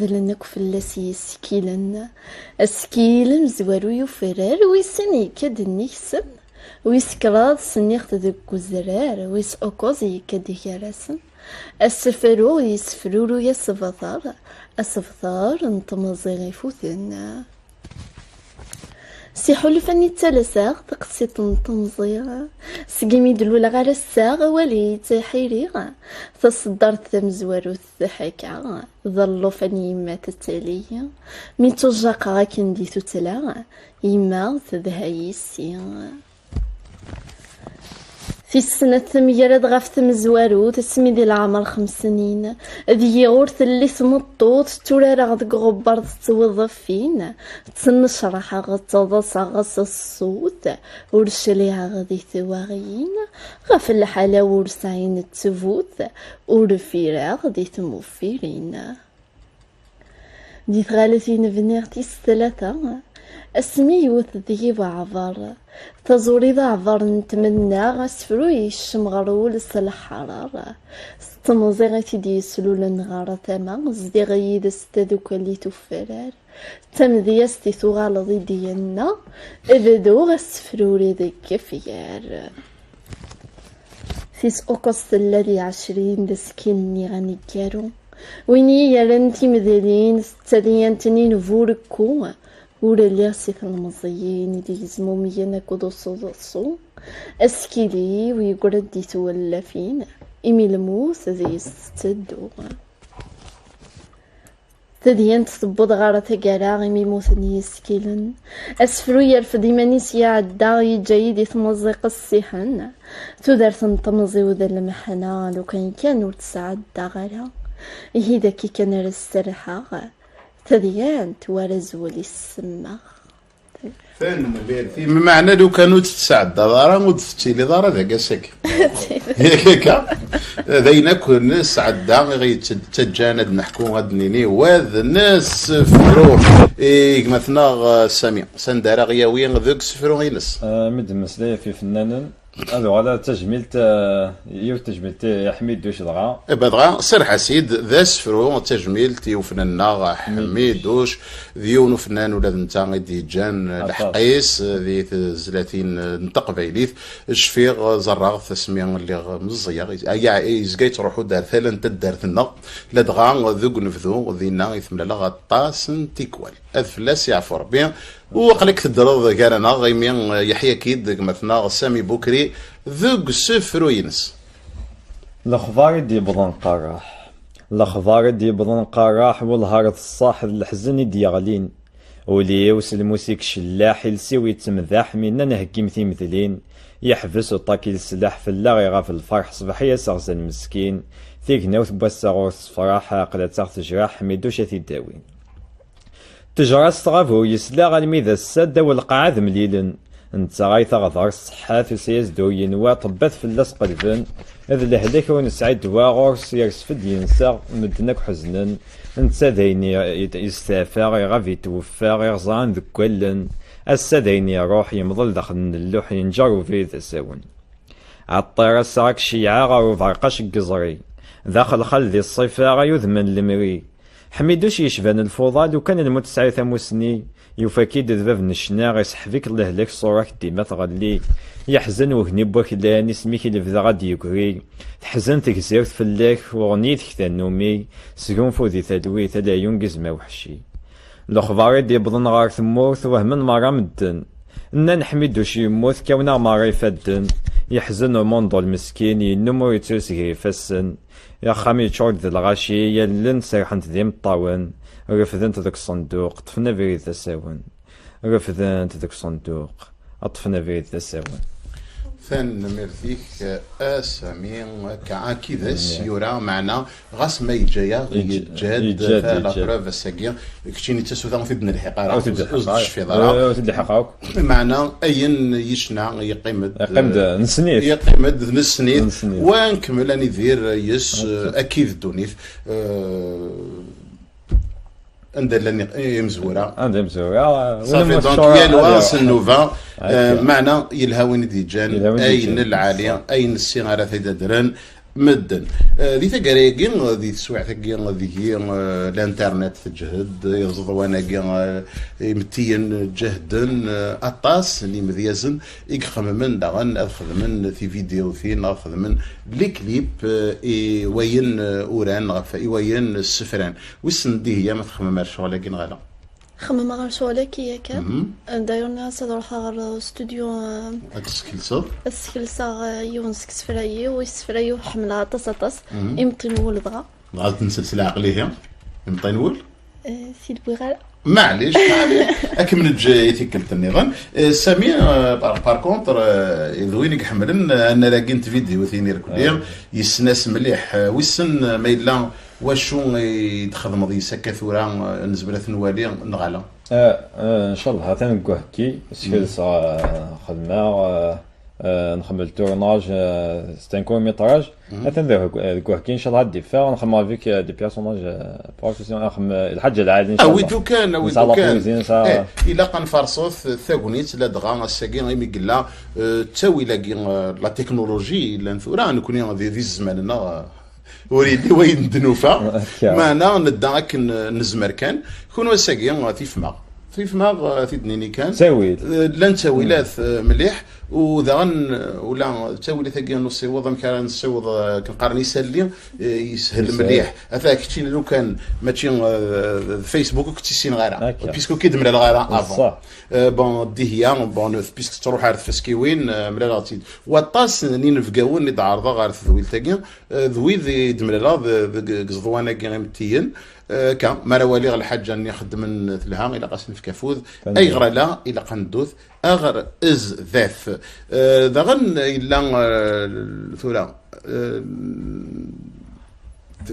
ذلنك فلسي سكيلن زوارو يفرر ويسني كد النيسن ويسكراد سنيخت ذك الزرار ويس اوكوزي كد يرسن السفرو يسفرو يسفثار السفثار انتمزي غيفوثن سي حلفني تلساغ تقسي تنطمزي سقيمي دلولا غير الساغ ولي تحيري تصدرت ثمزوارو الثحكا ظلو فني ما تتالي مي تجاق غاكن دي تتلا يما تذهيسي في السنة ثميرد غاف ثمزوارو تسمي دي العمر 5 سنين ذي غورث اللي ثمطوط تورا غد غبر توظفين تنشرح غتضص غص الصوت ورشليها غدي ثواغين غاف الحلا ورسعين التفوت ورفيرا غدي ثموفيرين دي ثغالثين فنيغتيس 3 اسمي يوث ذي بعضر تزوري ذا عبر نتمنى غسفرو يشمغرو للحرارة ستمزيغي تدي سلول نغارة ثما زدي غيد استذوك اللي تفرار تمذي استثو غالضي ديالنا ابدو غسفرو لذي كفيار فيس أوكست الذي 20 دسكيني غني كارو ويني يرن تيمذلين ستاليان تنين فوركو ولا ليرسي المزيين دي زموميا كودو صوصو اسكيلي ويقرد دي تولفين إمي الموس زي ستدو تدين تطبض غارة تقارا إمي موثني يسكيلن أسفرو يرفض إيمانيس يعدا يجايد يتمزق السيحن تودار تنطمزي وذا المحنا لو كان وتسعد غارا هيدا كي كان رسترحا تدين توارز ولي السما فين مبيرتي بمعنى لو كانوا تتسعد دارا وتفتي لي دارا ذاك ساك هكا ذينا كون سعدا غي تجاند نحكو غدنيني واد الناس فرو مثلا سامي سندارا غياوي ذوك سفرو غينس مد مسلايا في فنان هذا على تجميلت تجميلت يا حميد دوش دغا بدغا سير حسيد ذا سفرو تجميلتي وفننا حميد دوش ذيون فنان ولا نتا غيدي جان الحقيس ذي زلاتين نطق فايليث الشفيق زراغ تسميه اللي مزيا يا يزقاي تروحوا دار ثلا انت دارتنا لا دغا ذوق نفذو ذينا يثمل لا غطاس تيكوال افلاس يعفو ربي وقلك تدرض كارنا غيمين يحيى كيد مثلا سامي بوكري ذوق سفرو ينس الاخبار دي بدن قراح الاخبار دي بدن قراح والهارث الصاحب الحزن ديالين ولي وسل الموسيك شلاح يلسيو يتمذاح منا نهكي مثلين يحبس وطاكي السلاح في اللاغي في الفرح صباحية سغز المسكين ثيك نوث بوساغوس فرح قلت سغز جراح ميدوش تيداوين تجرس تغافو يسلا غالمي ذا السادة والقعاد مليلن انت غاي تغضر الصحات وسياس دوين وطبات في اللاس قلبن اذ لهلاك ونسعد واغورس يرسفد ينسى مدنك حزنن انت داين يستافى غافي توفى يرزان ذكولن اسا داين يروح يمضل داخل اللوح ينجرو في ذا ساون عطير السراك شيعة غارو فرقاش قزري داخل خلذي الصيفة غيوذمن المري حميدوش يشبان الفضال وكان الموت 9 سنين يفاكيد ذباب الشناغ يسحفيك الله لك صورك ديما تغلي يحزن وهني بوك لاني سميك اللي بدا غادي يكري تحزن تكزيرت فلاك وغنيت كتا نومي سكون فوذي تدوي تلا ينقز ما وحشي الاخبار دي بضن غار ثموث وهمن مرا مدن انا نحميدوش يموت كونا مرا يفدن يحزن ومنضو المسكين ينمو يتوسغي يفسن يا خامي تشعر ذي الغاشي يلن سيحنت ذي مطاون رفذنت ذاك الصندوق طفنا في ذا ساون رفذنت ذاك الصندوق أطفنا في ذا ساون ثان مرثيك اسامي كعاكي ذا السيورة معنا غاس ما يجايا يجاد لا بروف الساقية كتشيني تسوثان في بن الحقارة وتدي حقاوك معنا أين يشنا يقيمد نسنيف يقيمد نسنيف ونكمل أني ذير يس أكيد دونيف عندنا يمزورة صافي دونك يلوا سنوفا معنا يلهاوين ديجان اين العالية اين الصغار تيدرن مدن ذي تقريقين ذي تسوع تقين ذي الانترنت تجهد يزضوانا متين جهدن اطاس اللي مذيزن يخدم من داغن اخذ من في فيديو فين اخذ من لي كليب وين اوران غفا وين السفران وسن دي هي ما تخمم مع الشغل لكن غالا خمم غير شغلك ياك داير ناس تروح غير استوديو السكلسا يونسك سفرايي ويسفرايي وحملها طاس يمطي نول دغا غلط نسلسل عقليه يمطي نول سي البغال معليش اكمل جايتي كنت النظام سامي بار كونتر وين يحملن انا لاقيت فيديو ثاني ركبير يسناس مليح ويسن ما الا واشو يتخدم ضي سكثورا نزبله نوالي نغالا ان شاء الله تنقو هكي سكيلس خدمه نخمل تورناج ستان كورميتراج ندير كوهكي ان شاء الله هادي فيها نخمم افيك دي بيرسوناج بروفيسيونيل نخمم الحاجه العادي ان شاء الله ويدو كان الا قنفرصوث ثاغونيت لا دغا الساكين غيمي قلا تاوي لاكي لا تكنولوجي لا نثورا نكون ذي الزماننا وريدي وين دنوفا معنا ندا نزمر كان كون ساكين تيفما في فما تيدنيني كان تاويل لان تاويلات مليح وذغن ولا تاويلات كي نصيوض كان نصيوض كنقارن يسالي يسهل مليح هذاك كنتي لو كان ماشي فيسبوك كنت سين غيره بيسكو كيدمر الغيره افون بون دي هي بون بيسك تروح عارف فسكيوين ملا وطاس ني نفقاون اللي تعرض غير ذويل تاكي ذوي دمر لا قزدوانا كي غيمتيين كان مروالي الحاجه اني خدم من لها الى قاسن في كافوذ اي غرا لا الى قندوث اغر از ذاث ذغن الا ثورا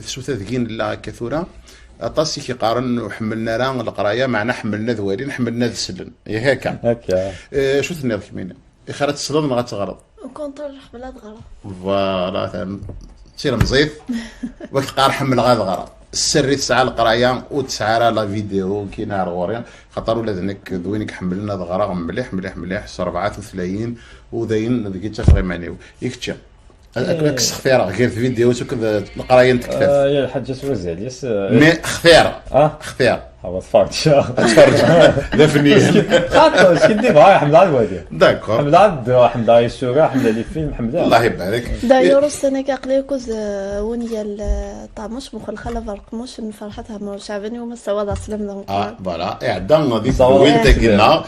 سوثا ذكين لا كثورا اطاسي كيقارن وحملنا راه القرايه معنا حملنا ذوالين حملنا ذسلن يا هكا شو ثني كمين خرات الصدد ما غتغرض كونتر بلاد غرض فوالا تسير مزيف وقت قار حمل غاد غرض السري تسعى القرايه وتسعى لا فيديو كاين غوريا خاطر ولاد هناك دوينك حملنا ضغرا مليح مليح مليح 34 وداين ذيك تفغي معنيو يكتشا هكاك خفيره غير فيديو وكذا القرايه نتكتف يا الحاجه سوزال يس مي خفيره خفيره هو تفرج لا فنيا خاطر اش كدير بها حمد الله الوالدين داكور حمد الله حمد الله السوره حمد الله الفيلم حمد الله يبارك دايور السنه كاقليكوز ونيا طاموش مخلخله فرقموش من فرحتها مر شعبني وما سوا سلام دونك فوالا عندنا ديك وين تاكلنا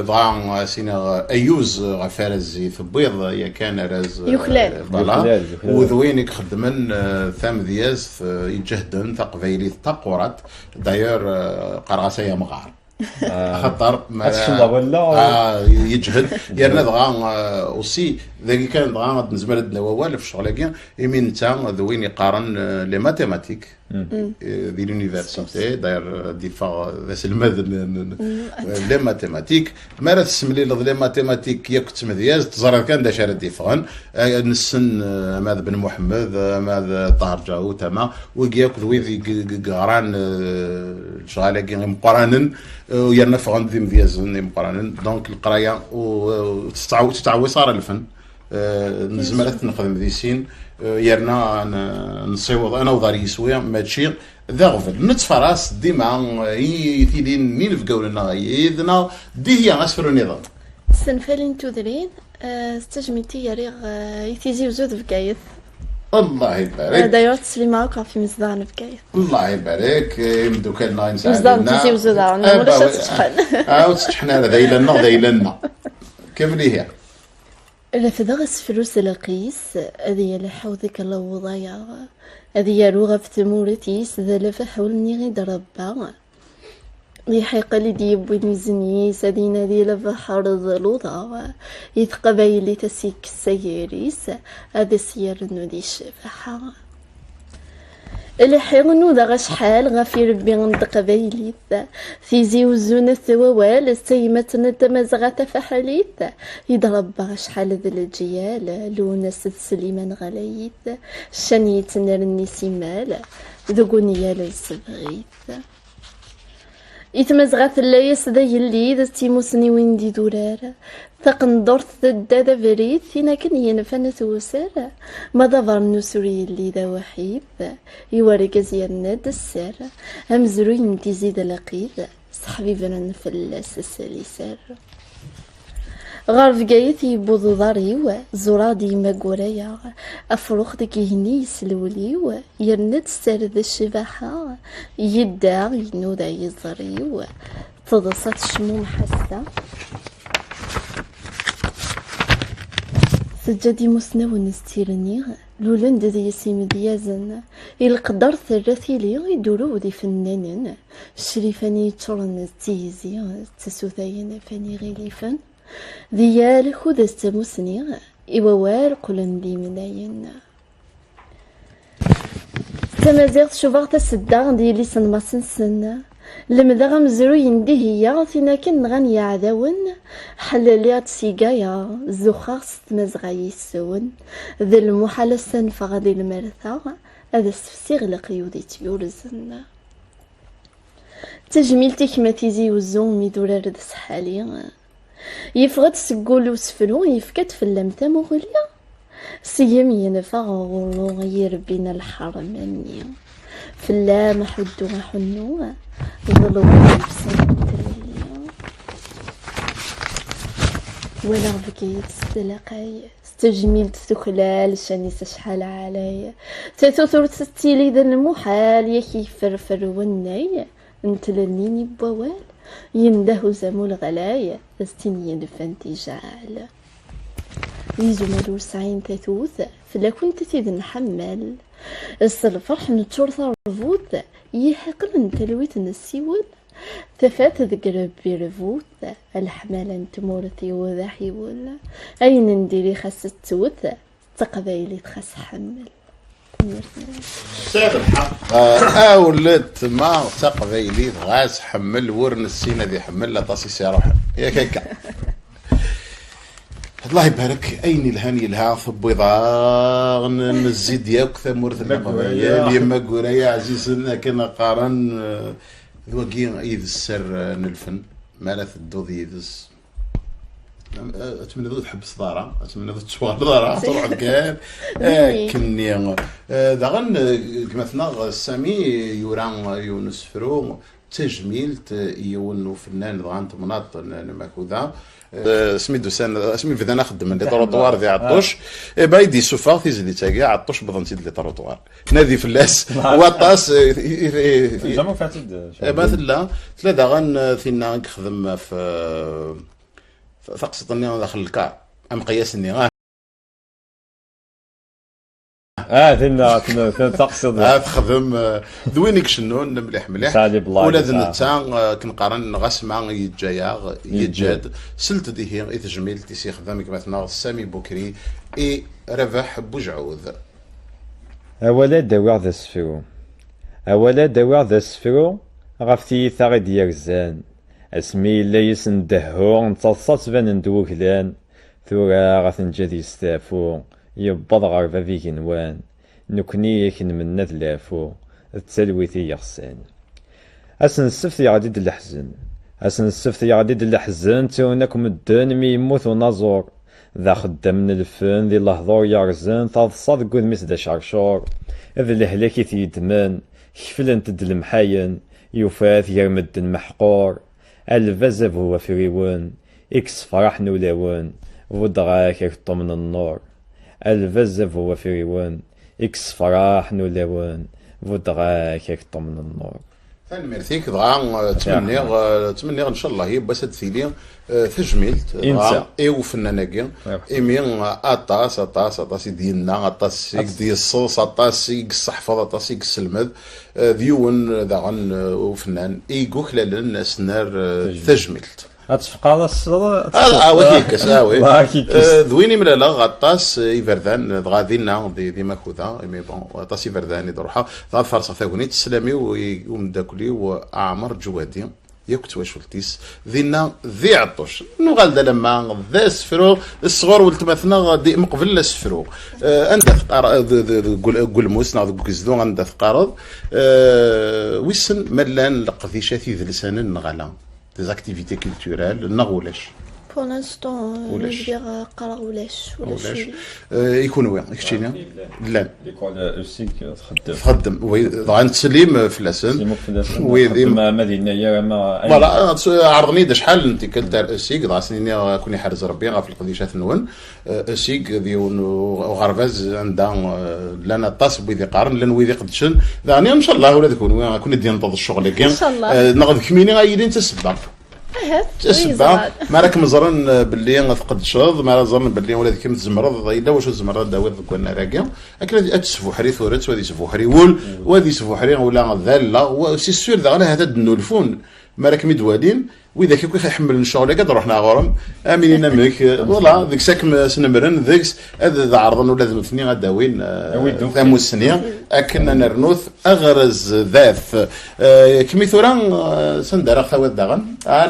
ضاع سينا ايوز غفارز ثبيض يا كان راز يخلال فوالا وذوينك خدمن ثام دياز يجهدن تقبيلي تقورات دايور قراصه يا مغار خطر ما ولا يجهد يرنا دغا اوسي ذاك كان دغا نزمر الدواوال في الشغل كاين يمين تا ذوين يقارن لي ماتيماتيك دي لونيفرسيتي داير ديفا ذاس الماد لي ماتيماتيك ما راه تسملي لي ماتيماتيك يا كنت مدياز تزرر كان دا شارد ديفغن نسن ماذا بن محمد ماذا طاهر جاو تما وياك ذوي قران شغاله كاين مقارنن ويرنا فغن ذي مديازن مقارنن دونك القرايه وتتعوي صار الفن نزمرت نخدم ذي سين يرنا نصيوض انا وضاري يسوي ماشي ذا غفل نتفراس ديما يثيدين نين في قولنا يذنا دي هي اسفر النظام سنفالين تودرين استجميتي يا ريغ يثيزي وزود بكايث الله يبارك دايور تسليمه وقع في مزدان بكايث الله يبارك يمدو كان لا نساعد مزدان تيزي وزود ولا تشحن وتشحن ذايلنا كملي هي رفضغس فلوس القيس هذه لحوذك الله وضايع هذه روغة في تمورتيس ذا لف حولني غيد ربا يحيق لدي بني زنيس هذه ذي لف حرض لوضا يتقبيلي تسيك السياريس هذا سيار نودي شفحا الحيغنو ذا شحال غفي ربي غند قبايليت في زيوزون الثووال السيمة نتمزغة فحليت يضرب شحال ذا الجيال لونس سليمان غلايت شنيت نرني سمال ذقوني ليس بغيت يتمزغت اللايس ذا يلي ذا تيموسني وين دي دورار تقندرت ذا ذا فريد فينا كن ينفن توسر ما ضفر نسوري اللي ذا وحيد يوريك زيادنا السر همزرو ينتي زيد لقيد صحبي بنا فلاس السليسر غارف قايت يبوض ضريو زرادي مقوريا أفروخ دكيهني يسلوليو يرند سرد الشباحة يدا ينودا يزريو تضصت شموم حسا سجادي مسنو نستيرني لولن دي يسيم ديازن القدر ثلاثي لي يدورو دي فنانن الشريفاني تشرن تيزي تسوثاين فاني غيليفن ديال خود استمسني إووار قلن دي مناين تمازيغ شوفاغ تسداغ ديالي سن ما سنسن لمذا مزرو يندي هي فينا كن غني عذاون حلاليات سيقايا زخاخ ستمزغا يسون ذا المحال السنفغ ذي المرثا هذا السفسيغ لقيودي تيورزن تجميل تكما تيزي وزون ميدورار ذا سحالي يفغد سقول وسفلو يفكت في اللمتة مغلية سيم ينفغ غلو يربينا الحرمانية في اللام حدو حنو ظلو نفسه ولا بكيت ستلاقاي استجملت ثخلال شانيس شحال علي تاتوثر تستيلي ذا المحال يكي فرفر والناي انتلنيني بوال ينده زمو الغلايا استني دفنتي جعل ويزو مدور سعين تاثوث فلا كنت تيد نحمل الفرح نتشور رفوث يحقل نتلويت نسيول تفات ذكر بيرفوث الحمالة تمورثي وذا حيول أين نديري خاص التوث تقبايلي تخاص حمل سيد الحق ولات ما تقبايلي غاس حمل ورن السينة ذي حمل لا تصي سيروح ياك هكا الله يبارك اين الهاني لها بيضاء نزيد ياك ثمورث النقبايا يما قوريا عزيزنا كنا قارن ذوقي ايد السر نلفن مالت الدوض يدز اتمنى ذو تحبس دارا اتمنى ذو تشوار دارا تروح كان كني داغن كما ثنا سامي يوران يونس فرو تجميلت يونو فنان دغان تمناط ماكودا سميتو سمي بدا نخدم لي طروطوار ذي عطوش بايدي سوفا تيزيد تاكي عطوش بدا نزيد لي طروطوار نادي فلاس واطاس زعما فاتد مثلا ثلاثه غن فينا نخدم في ثقسطني داخل الكار ام قياسني ثنا تقصد تخدم ذوينك شنون مليح مليح ولاد نتا كنقارن غاسما يتجايا يتجاد سلت ديه اي تجميل تيسي خدامك مثلا سامي بوكري اي ربح بوجعوذ اولا داوع ذا السفرو اولا داوع ذا السفرو غفتي ثاغي يرزان اسمي لا يسندهو نتصاص بان ندوكلان ثورا غثنجد يستافو يبض غير بابي كنوان نكني كنمنا ثلافو التلويثي يغسان اسن السفت يعديد الحزن اسن السفت يعديد الحزن توناكم الدن مي يموت ونازور ذا خدام الفن ذي لهضور يرزن تضصاد قد مسدا شرشور ذي الهلاكي تيدمان كفلن تد المحاين يفاث يرمد المحقور الفزب هو فريون اكس فرح نولاون ودغاك يخطو من النور الفزب هو فريون اكس فراح نولاون ودغاك يخطو من النور ثاني ميرثيك دغا تمني ان شاء الله هي باش تثيلي تجميلت انسى ايو فناناكي ايمي اطاس ديالنا اطاس ديال الصوص اطاس الصحفظ اطاس السلمد ديون داغن وفنان ايكو خلال الناس نار تجميلت اتفقى الصدر وكيك ساوي ذويني من لا غطاس يفردان غادينا دي ماكودا مي بون غطاس يفردان يدروحا غاد فرصه ثاوني تسلامي ومداكلي واعمر جوادي ياك تواشولتيس ذينا ذي عطوش نغالدا لما ذا سفرو الصغور ولتمثنا دي مقبل السفرو انت قول موس ناض كزدو عند تقارض ويسن ملان لقضيشاتي ذي لسان النغلا des activités culturelles نغولاش pour l'instant ندير قرا ولاش يكون وين كشتينا لا يكون السيك تخدم وي ضاع تسليم في لسن وي ما مدينه يا ما فوالا عرضني شحال انت كدار السيك ضاع سنين كوني حارز ربي في القضيشات نون السيك ديال غرفاز عندها لنا طاس بيدي قارن لان ويدي قدشن ثاني ان شاء الله ولا تكون كون دي نطض الشغل كاين ان شاء الله نغد كميني غايدين تسبق تسبا ما راك مزرن باللي ثقد شوض ما زرن باللي ولاد كيما تزمرض الا واش الزمرض داوي كنا راكي اكل تسفو حري ثورت وهذه سفو حري ول وهذه سفو حري ولا ذاله وسي سور ذا هذا النولفون ما راك مدوالين واذا كي يحمل الشغل كاد رحنا غورم امينين ميك والله ديك ساك سنمرن ديك هذا عرضن ولا ثني غداوين ثامو السنيه اكن نرنوث اغرز ذاث كمي ثورا سندرا خوات داغن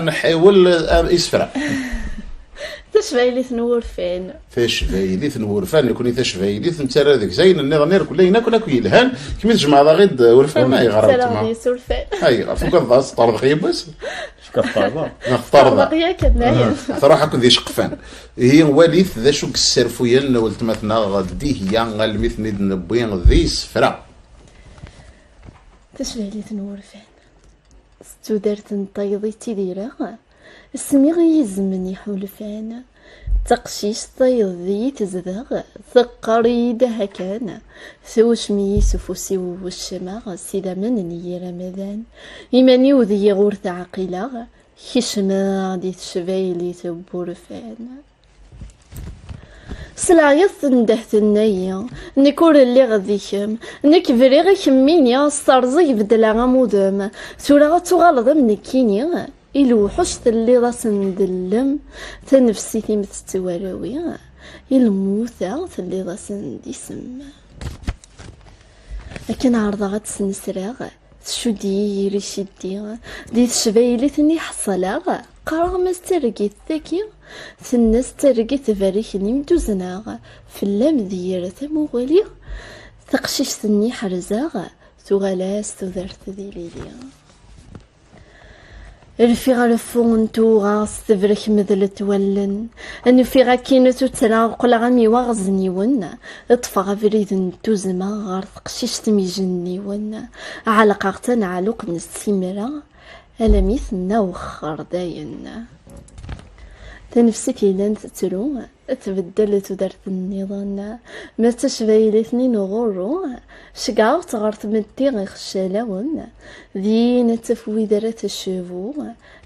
نحاول اسفرا تشفايلي ثنور فين تشفايلي ثنور فين يكون تشفايلي ثنترى ذيك زين النظام كلنا كنا كيلهان كيما تجمع غيد ورفان ما يغرب تما اي فوق الضاس طرد خيبس كفطار نختار يا كدنايا صراحه كنت شقفان هي واليث ذا شوك السرفويا ولتمثنا غدي هي غالمثني نبوين ذي سفرا تشفايلي ثنور فين ستودرت نطيضي تيديرا السمي غيزمني حولفان تقشيش طيض ذي تزدغ ثقري دها كان ثوش ميس فوسي والشماغ سيدا من ني رمضان إيماني وذي غور تعقيلا كشما دي تشبايلي تبورفان سلعيث ندهت النية نكور اللي غذيكم نكبري غي كمينيا ستارزي بدلا غمودم ثورا تغالض من كينيا إلوحوش اللي راس ندلم تنفسي ثيمة التواراوي الموثة اللي راس نديسم لكن عرضة غتسنسراغ تشودي ريشدي دي تشبايلي ثني حصلاغ قرا ما سترقيت ذاكي ثنس ترقيت فريكني مدوزناغ في اللام ديال ثموغلي ثقشيش ثني حرزاغ ثغلاس تذرت ذي ليليا الفيغا الفون توغاس تبرك مذل تولن انو فيغا كينتو تراق لغمي واغزني ون اطفغ فريد توزما غار ثقشيش تميجني ون على قاقتن علوق نسيمرا ألميث نوخر داين تنفسك لان تترو تبدل تدرت النظام ما تشبايلتني نغورو شقاو تغرت مدي غي خشالاون ذي نتفوي درات الشيفو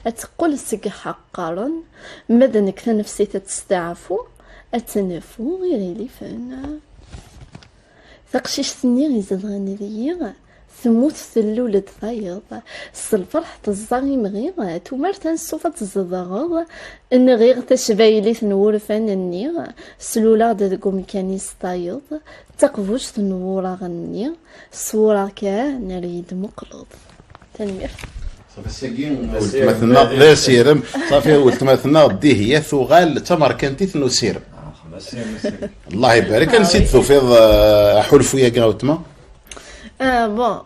اتقول سق حقارا مدنك تنفسي تستعفو اتنفو غير فانا ثقشيش ثني غيزدغن ذي ثموت ثلولد ثايض الفرح تزاغي مغيغ تومرت نسوفا تزدغغ ان غيغ تشبايلي تنور فانني سلولا دادقو مكاني ستايض تقفوش تنورا غني صورا كان نريد مقلوض تنمير صافي ساكين ولتماثلنا لا سيرم صافي ولتماثلنا دي هي ثغال تمر كانتي ثنو سيرم الله يبارك نسيت ثوفيض حلفو يا قاوتما بون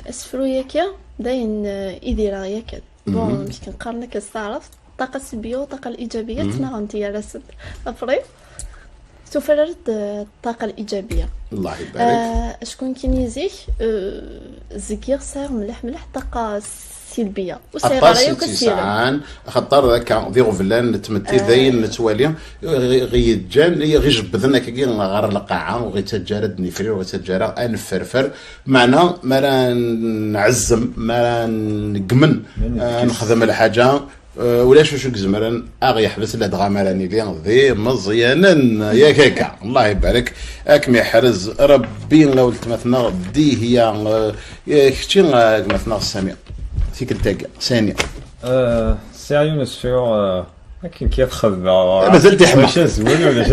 اسفرو ياكا داين إذيرا ياكا بون مش كنقارن لك استعرف الطاقة السلبية والطاقة الإيجابية تناغمتي يا راسد أفري سوف نرد الطاقة الإيجابية الله يبارك شكون كينيزيك زكير صار ملح الطاقة سلبيه وسيغاريه وكسيران خاطر ذاك ذي غفلان تمتي ذاين نتوالي غيجان غيجبدنا كي غار القاعه وغيتجارد نفري وغيتجارى انفرفر معنا ما راه نعزم ما راه نقمن نخدم الحاجه ولا شو كزمران اغي يحبس له دغامراني لي ذي مزيانا يا كيكا الله يبارك اكم يحرز ربي ولت مثلا دي هي كشتي مثلا الساميه فيك التاقة ثانية سي يونس شو لكن كيف خذ مازلت يحمى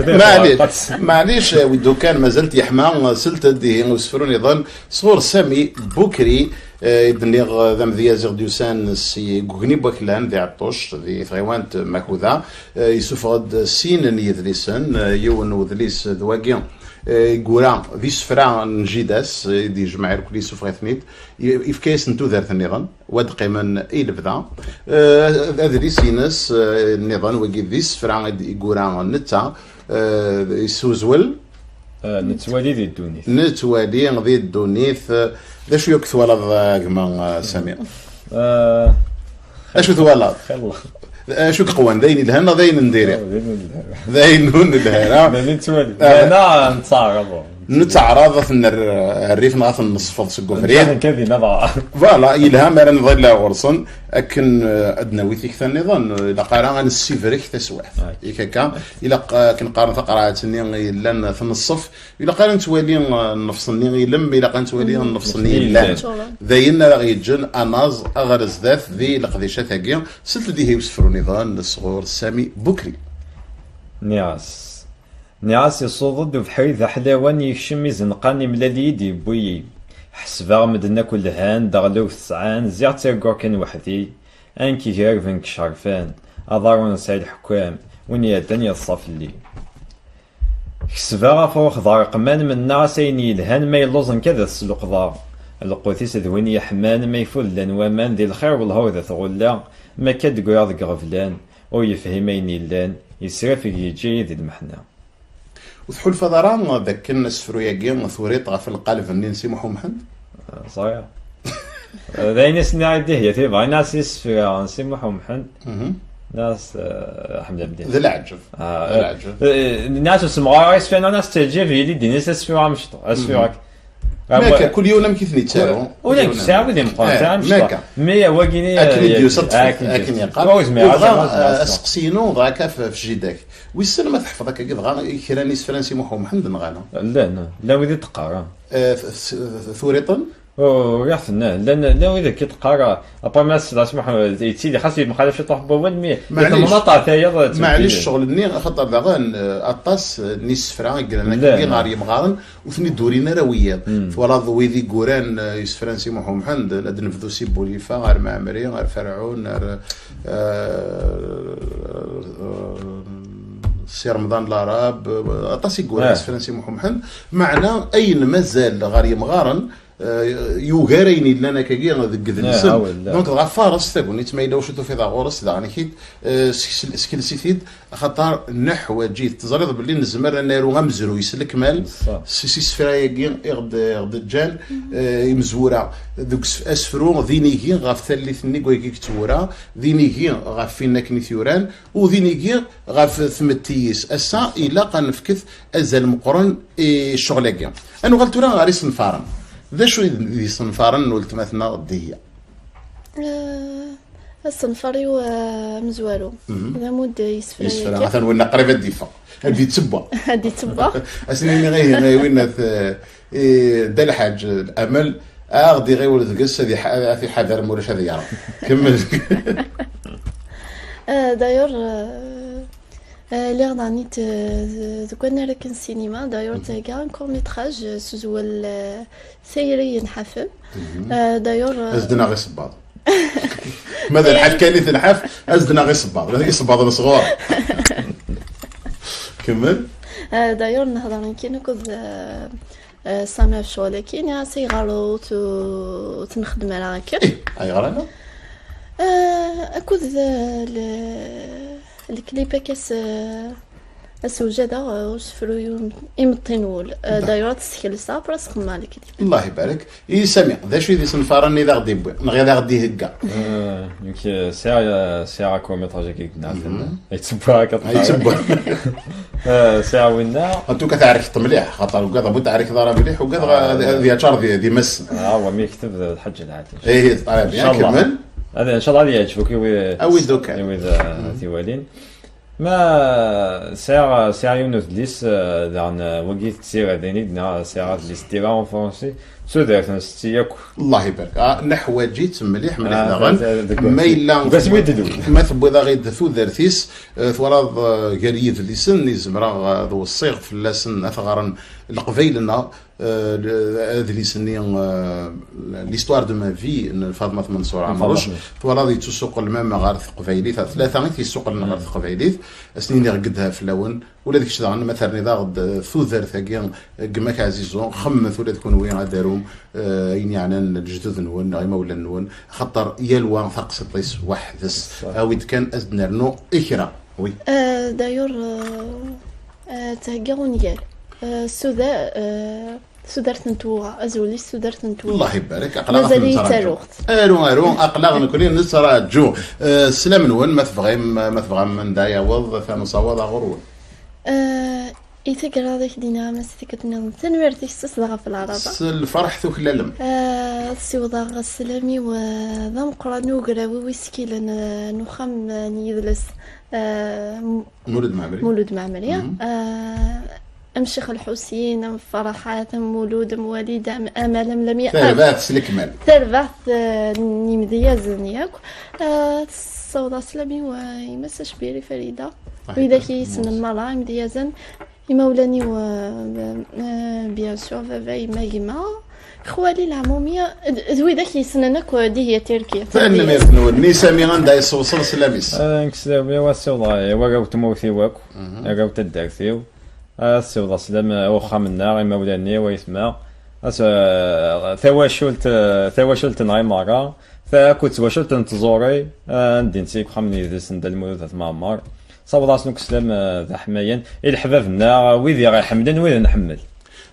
معليش معليش ودو كان مازلت يحمى سلت دي وسفرون يظن صور سامي بكري يدنيغ ذم ذي زيغ ديوسان سي غني بوكلان ذي عطوش ذي ثغيوانت ماكوذا يسوفغد سين يدليسن يون وذليس ذواقيان يقولان ذي سفرا نجيداس دي جمع كل سفرا ثنيت يفكاس نتو ذات النظام واد قيمن يلبدا هذا لي سينس النظام وكي ذي سفرا يقولان نتا يسوزول نتوالي ذي الدونيث نتوالي ذي الدونيث ذا شو يكثوالض كما سامي اشو ثوالض شو قوان ذاين الهنا ذاين نديرها ذاين هون الهنا ذاين توالي انا نتصاغب نتعرض في الريف نغاث النصف سكوفريا كذي نضع فوالا إلها راه نظل غرسن لكن ادنا ويثيك ثاني نظن الا قرا نسيفريك تسواح هكا الا كنقارن قراءتني الا في النصف الا قرا نتوالي نفصني لم الا قرا نتوالي نفصني لا ذاين راه غيجن اناز اغرز ذات ذي القضيشه ثاقيه سلت دي هي وسفرو نظام الصغور السامي بكري نعاس يصوض بحري ذا حلاوان يكشم يزنقاني ملالي يدي بوي حسبا مدنا كل هان دغلو تسعان زيغ تيرقو كان وحدي انكي جارفن كشارفان اضارون سعيد حكام وني الدنيا الصاف اللي حسبا غفو خضار قمان من نعاس ايني الهان ما يلوزن كذا السلوق ضار القوتيس ذويني يحمان ما يفلن ومان ذي الخير والهوذا ثغلا ما كاد قياض غفلان ويفهم ايني اللان يسرف يجي ذي المحنة وثحول فضران ذاك النسفرو ياكي ثوريط غف القلب نسي محمد صحيح ذاين سنعديه يا تيبغي ناس يسفر نسي محمد ناس حمد بدين ذا العجب ذا العجب ناس سمغا يسفينا ناس تجيب هي اللي دينيس اسفيو مشط اسفيو ماكا كل يوم كيف نتسالو ولا ساعه ديال مقام تاع مي واكيني اكن يوسط اكن يقال اسقسينو ضاكا في جيداك ويسن ما تحفظك كي دغا كرانيس فرنسي محمد نغانا لا ويدي تقرا ثوريطن ويحسن لا وإذا كي تقرا ابا ما سمح يتسيدي خاص مخالف طاح بوال مي المناطق تاهي معليش الشغل ني خاطر داغا اطاس نيس فران قالنا كي غار يمغارن وثني دورينا راويه فوالا ضويدي كوران يسفرانسي محمد ناد نفذو سي بوليفا غير معمري غير فرعون غير سي رمضان العرب اطاس يقول يسفرانسي محمد معنا اين مازال غار يمغارن يوغارين لنا كاكي ذك السن دونك غفارس تاكون يتمايلا واش في ذا غورس داغني كيت سكيلسيتيد خاطر نحو جيت تزريض باللي نزمر نارو غمزرو يسلك مال سي سفرايا غد جان يمزورا دوك اسفرو ذينيكي غاف ثالثني كويكي كتورا ذينيكي غاف فينا كني ثيوران وذينيكي غاف ثمتيس اسا الا قنفكث ازال مقرن الشغل انا قلت راه غاري صنفارن ذا شو يصنفارن ولتماثنا ضدية الصنفاري ومزوالو ذا مود يسفر مثلا وين قريبه الدفاع هادي تبا اسني غير وين دا الحاج الامل غادي غير ولد قص هذه في حذر مولاش هذا يعرف كمل دايور اللي غنيت ذكرنا لك السينما دايور تاكا كور ميتراج سوزول سيري نحفم دايور ازدنا غير صباط ماذا الحاج كان تنحف ازدنا غير صباط هذيك صباط الصغار كمل دايور نهضر كي نكذ سامع في شغل كاين سي غالوت وتنخدم على هكا اي غالا اكذ الكليب كاس السوجدة وشفرو يمطينول دايرة تسكلسا براس خمالك الله يبارك سامي ذا شو يدي صنفارني ذا غدي بوي نغي ذا غدي هكا يمكن ساعة كوميتراج كي نعرف يتبع يتبع ساعة وينا انتو كتعرف مليح خاطر وكذا بو تعرف ضرا مليح وكذا ذي اشار ذي مس هو مي كتب الحج العادي ايه طيب يا كمل هذا ان شاء الله يعجبك اوي دوكا اذا تيوالين ما ساعة يونس ليس دعنا وقيت تسير هذيني دنا ساعة ليس ديرا اون فرونسي سو دارت نستياك الله يبارك نحو جيت مليح داغن ما الا بس ويددو ما تبغي ذا غير ثو دارتيس ثوراض قاليد ليسن يزمرا ذو الصيغ في اللسن اثغرا القبيلنا هذه اللي سني ليستوار دو ما في فاطمه منصور عمروش ثوراض يتسوق المام غير قبيلي ثلاثه غير تيسوق لنا غير قبيلي سنين اللي رقدها في اللون ولا ديك الشيء مثلا اذا غد ثو ثاكي قماك عزيزو خمث ولا تكون وين داروم يعني الجدود نون غير مولا نون خطر يلوى ثقس طيس وحدس او كان ازنرنو اكرا وي دايور تهجرونيال سودرت نتوغا ازولي سودرت نتوغا الله يبارك اقلاغ مازال يتروخت ارو اقلاغ نكوني نسراجو سلام نون ما تبغي من دايا وض ثاني صواد غرور يتقرا ذيك دينا مستكتنا تنورتي ستصدغ في العربة الفرح ثوك للم سيوضا السلامي وذا مقرا نوقراوي ويسكيل نخم نيدلس مولود معمري أمشيخ الحسين فرحات مولود مواليد أمل لم يأل ثربات سلكمال ثربات نيمديا زنياك الصودا سلامي ويمس شبيري فريدة وإذا كي سن المرأة مديا زن يمولاني و بيان سور فافاي ماجما خوالي العمومية ذوي ذاك يسننك ودي هي تركيا فأنا ما يفنون نيسامي غندا يصوصل سلاميس نكسلامي واسوضا وقاو تموثي واكو وقاو تدارثيو السوضا سلام وخا منا مولاني ويسمع ثواشلت نغي مرة فكنت تواشلت نتزوري ندي نسيك خمني ذي سند المولود معمر صوضا سنوك سلام ذا حمايا الحبابنا ويدي غيحمدن ويدي نحمل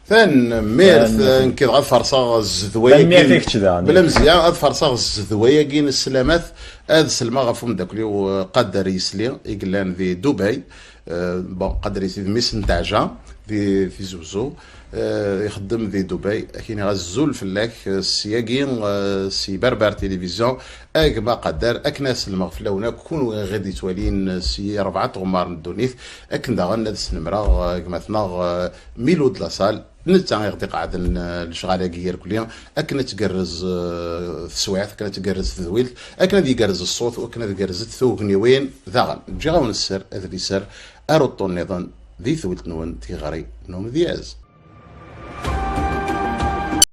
ثان ميرث نكيد غاد فرصا الزدوية ميرث كذا بلا مزيان غاد فرصا الزدوية كين السلامات هاد سلمى غافهم داكلي وقدر يسلي يقلان ذي دبي بون قدر يسلي ميس نتاعجا في زوزو يخدم في دبي كاين غزول فلاك السياقين سي بربر تلفزيون اك ما قدر اك ناس المغفلة كون غادي توالين سي 4 غمار الدونيث اك داغن هاد السنمرة مثلا ميلود لاصال نتا غادي قاعد الشغاله كير كليا اكنا تقرز السوايع كنا تقرز الذويل اكنا دي يقرز الصوت وكنا تقرز الثوغني وين ذاغن جا ونسر اذ لي سر اروطو النظام ذي ثويلت نون تيغاري نوم ذياز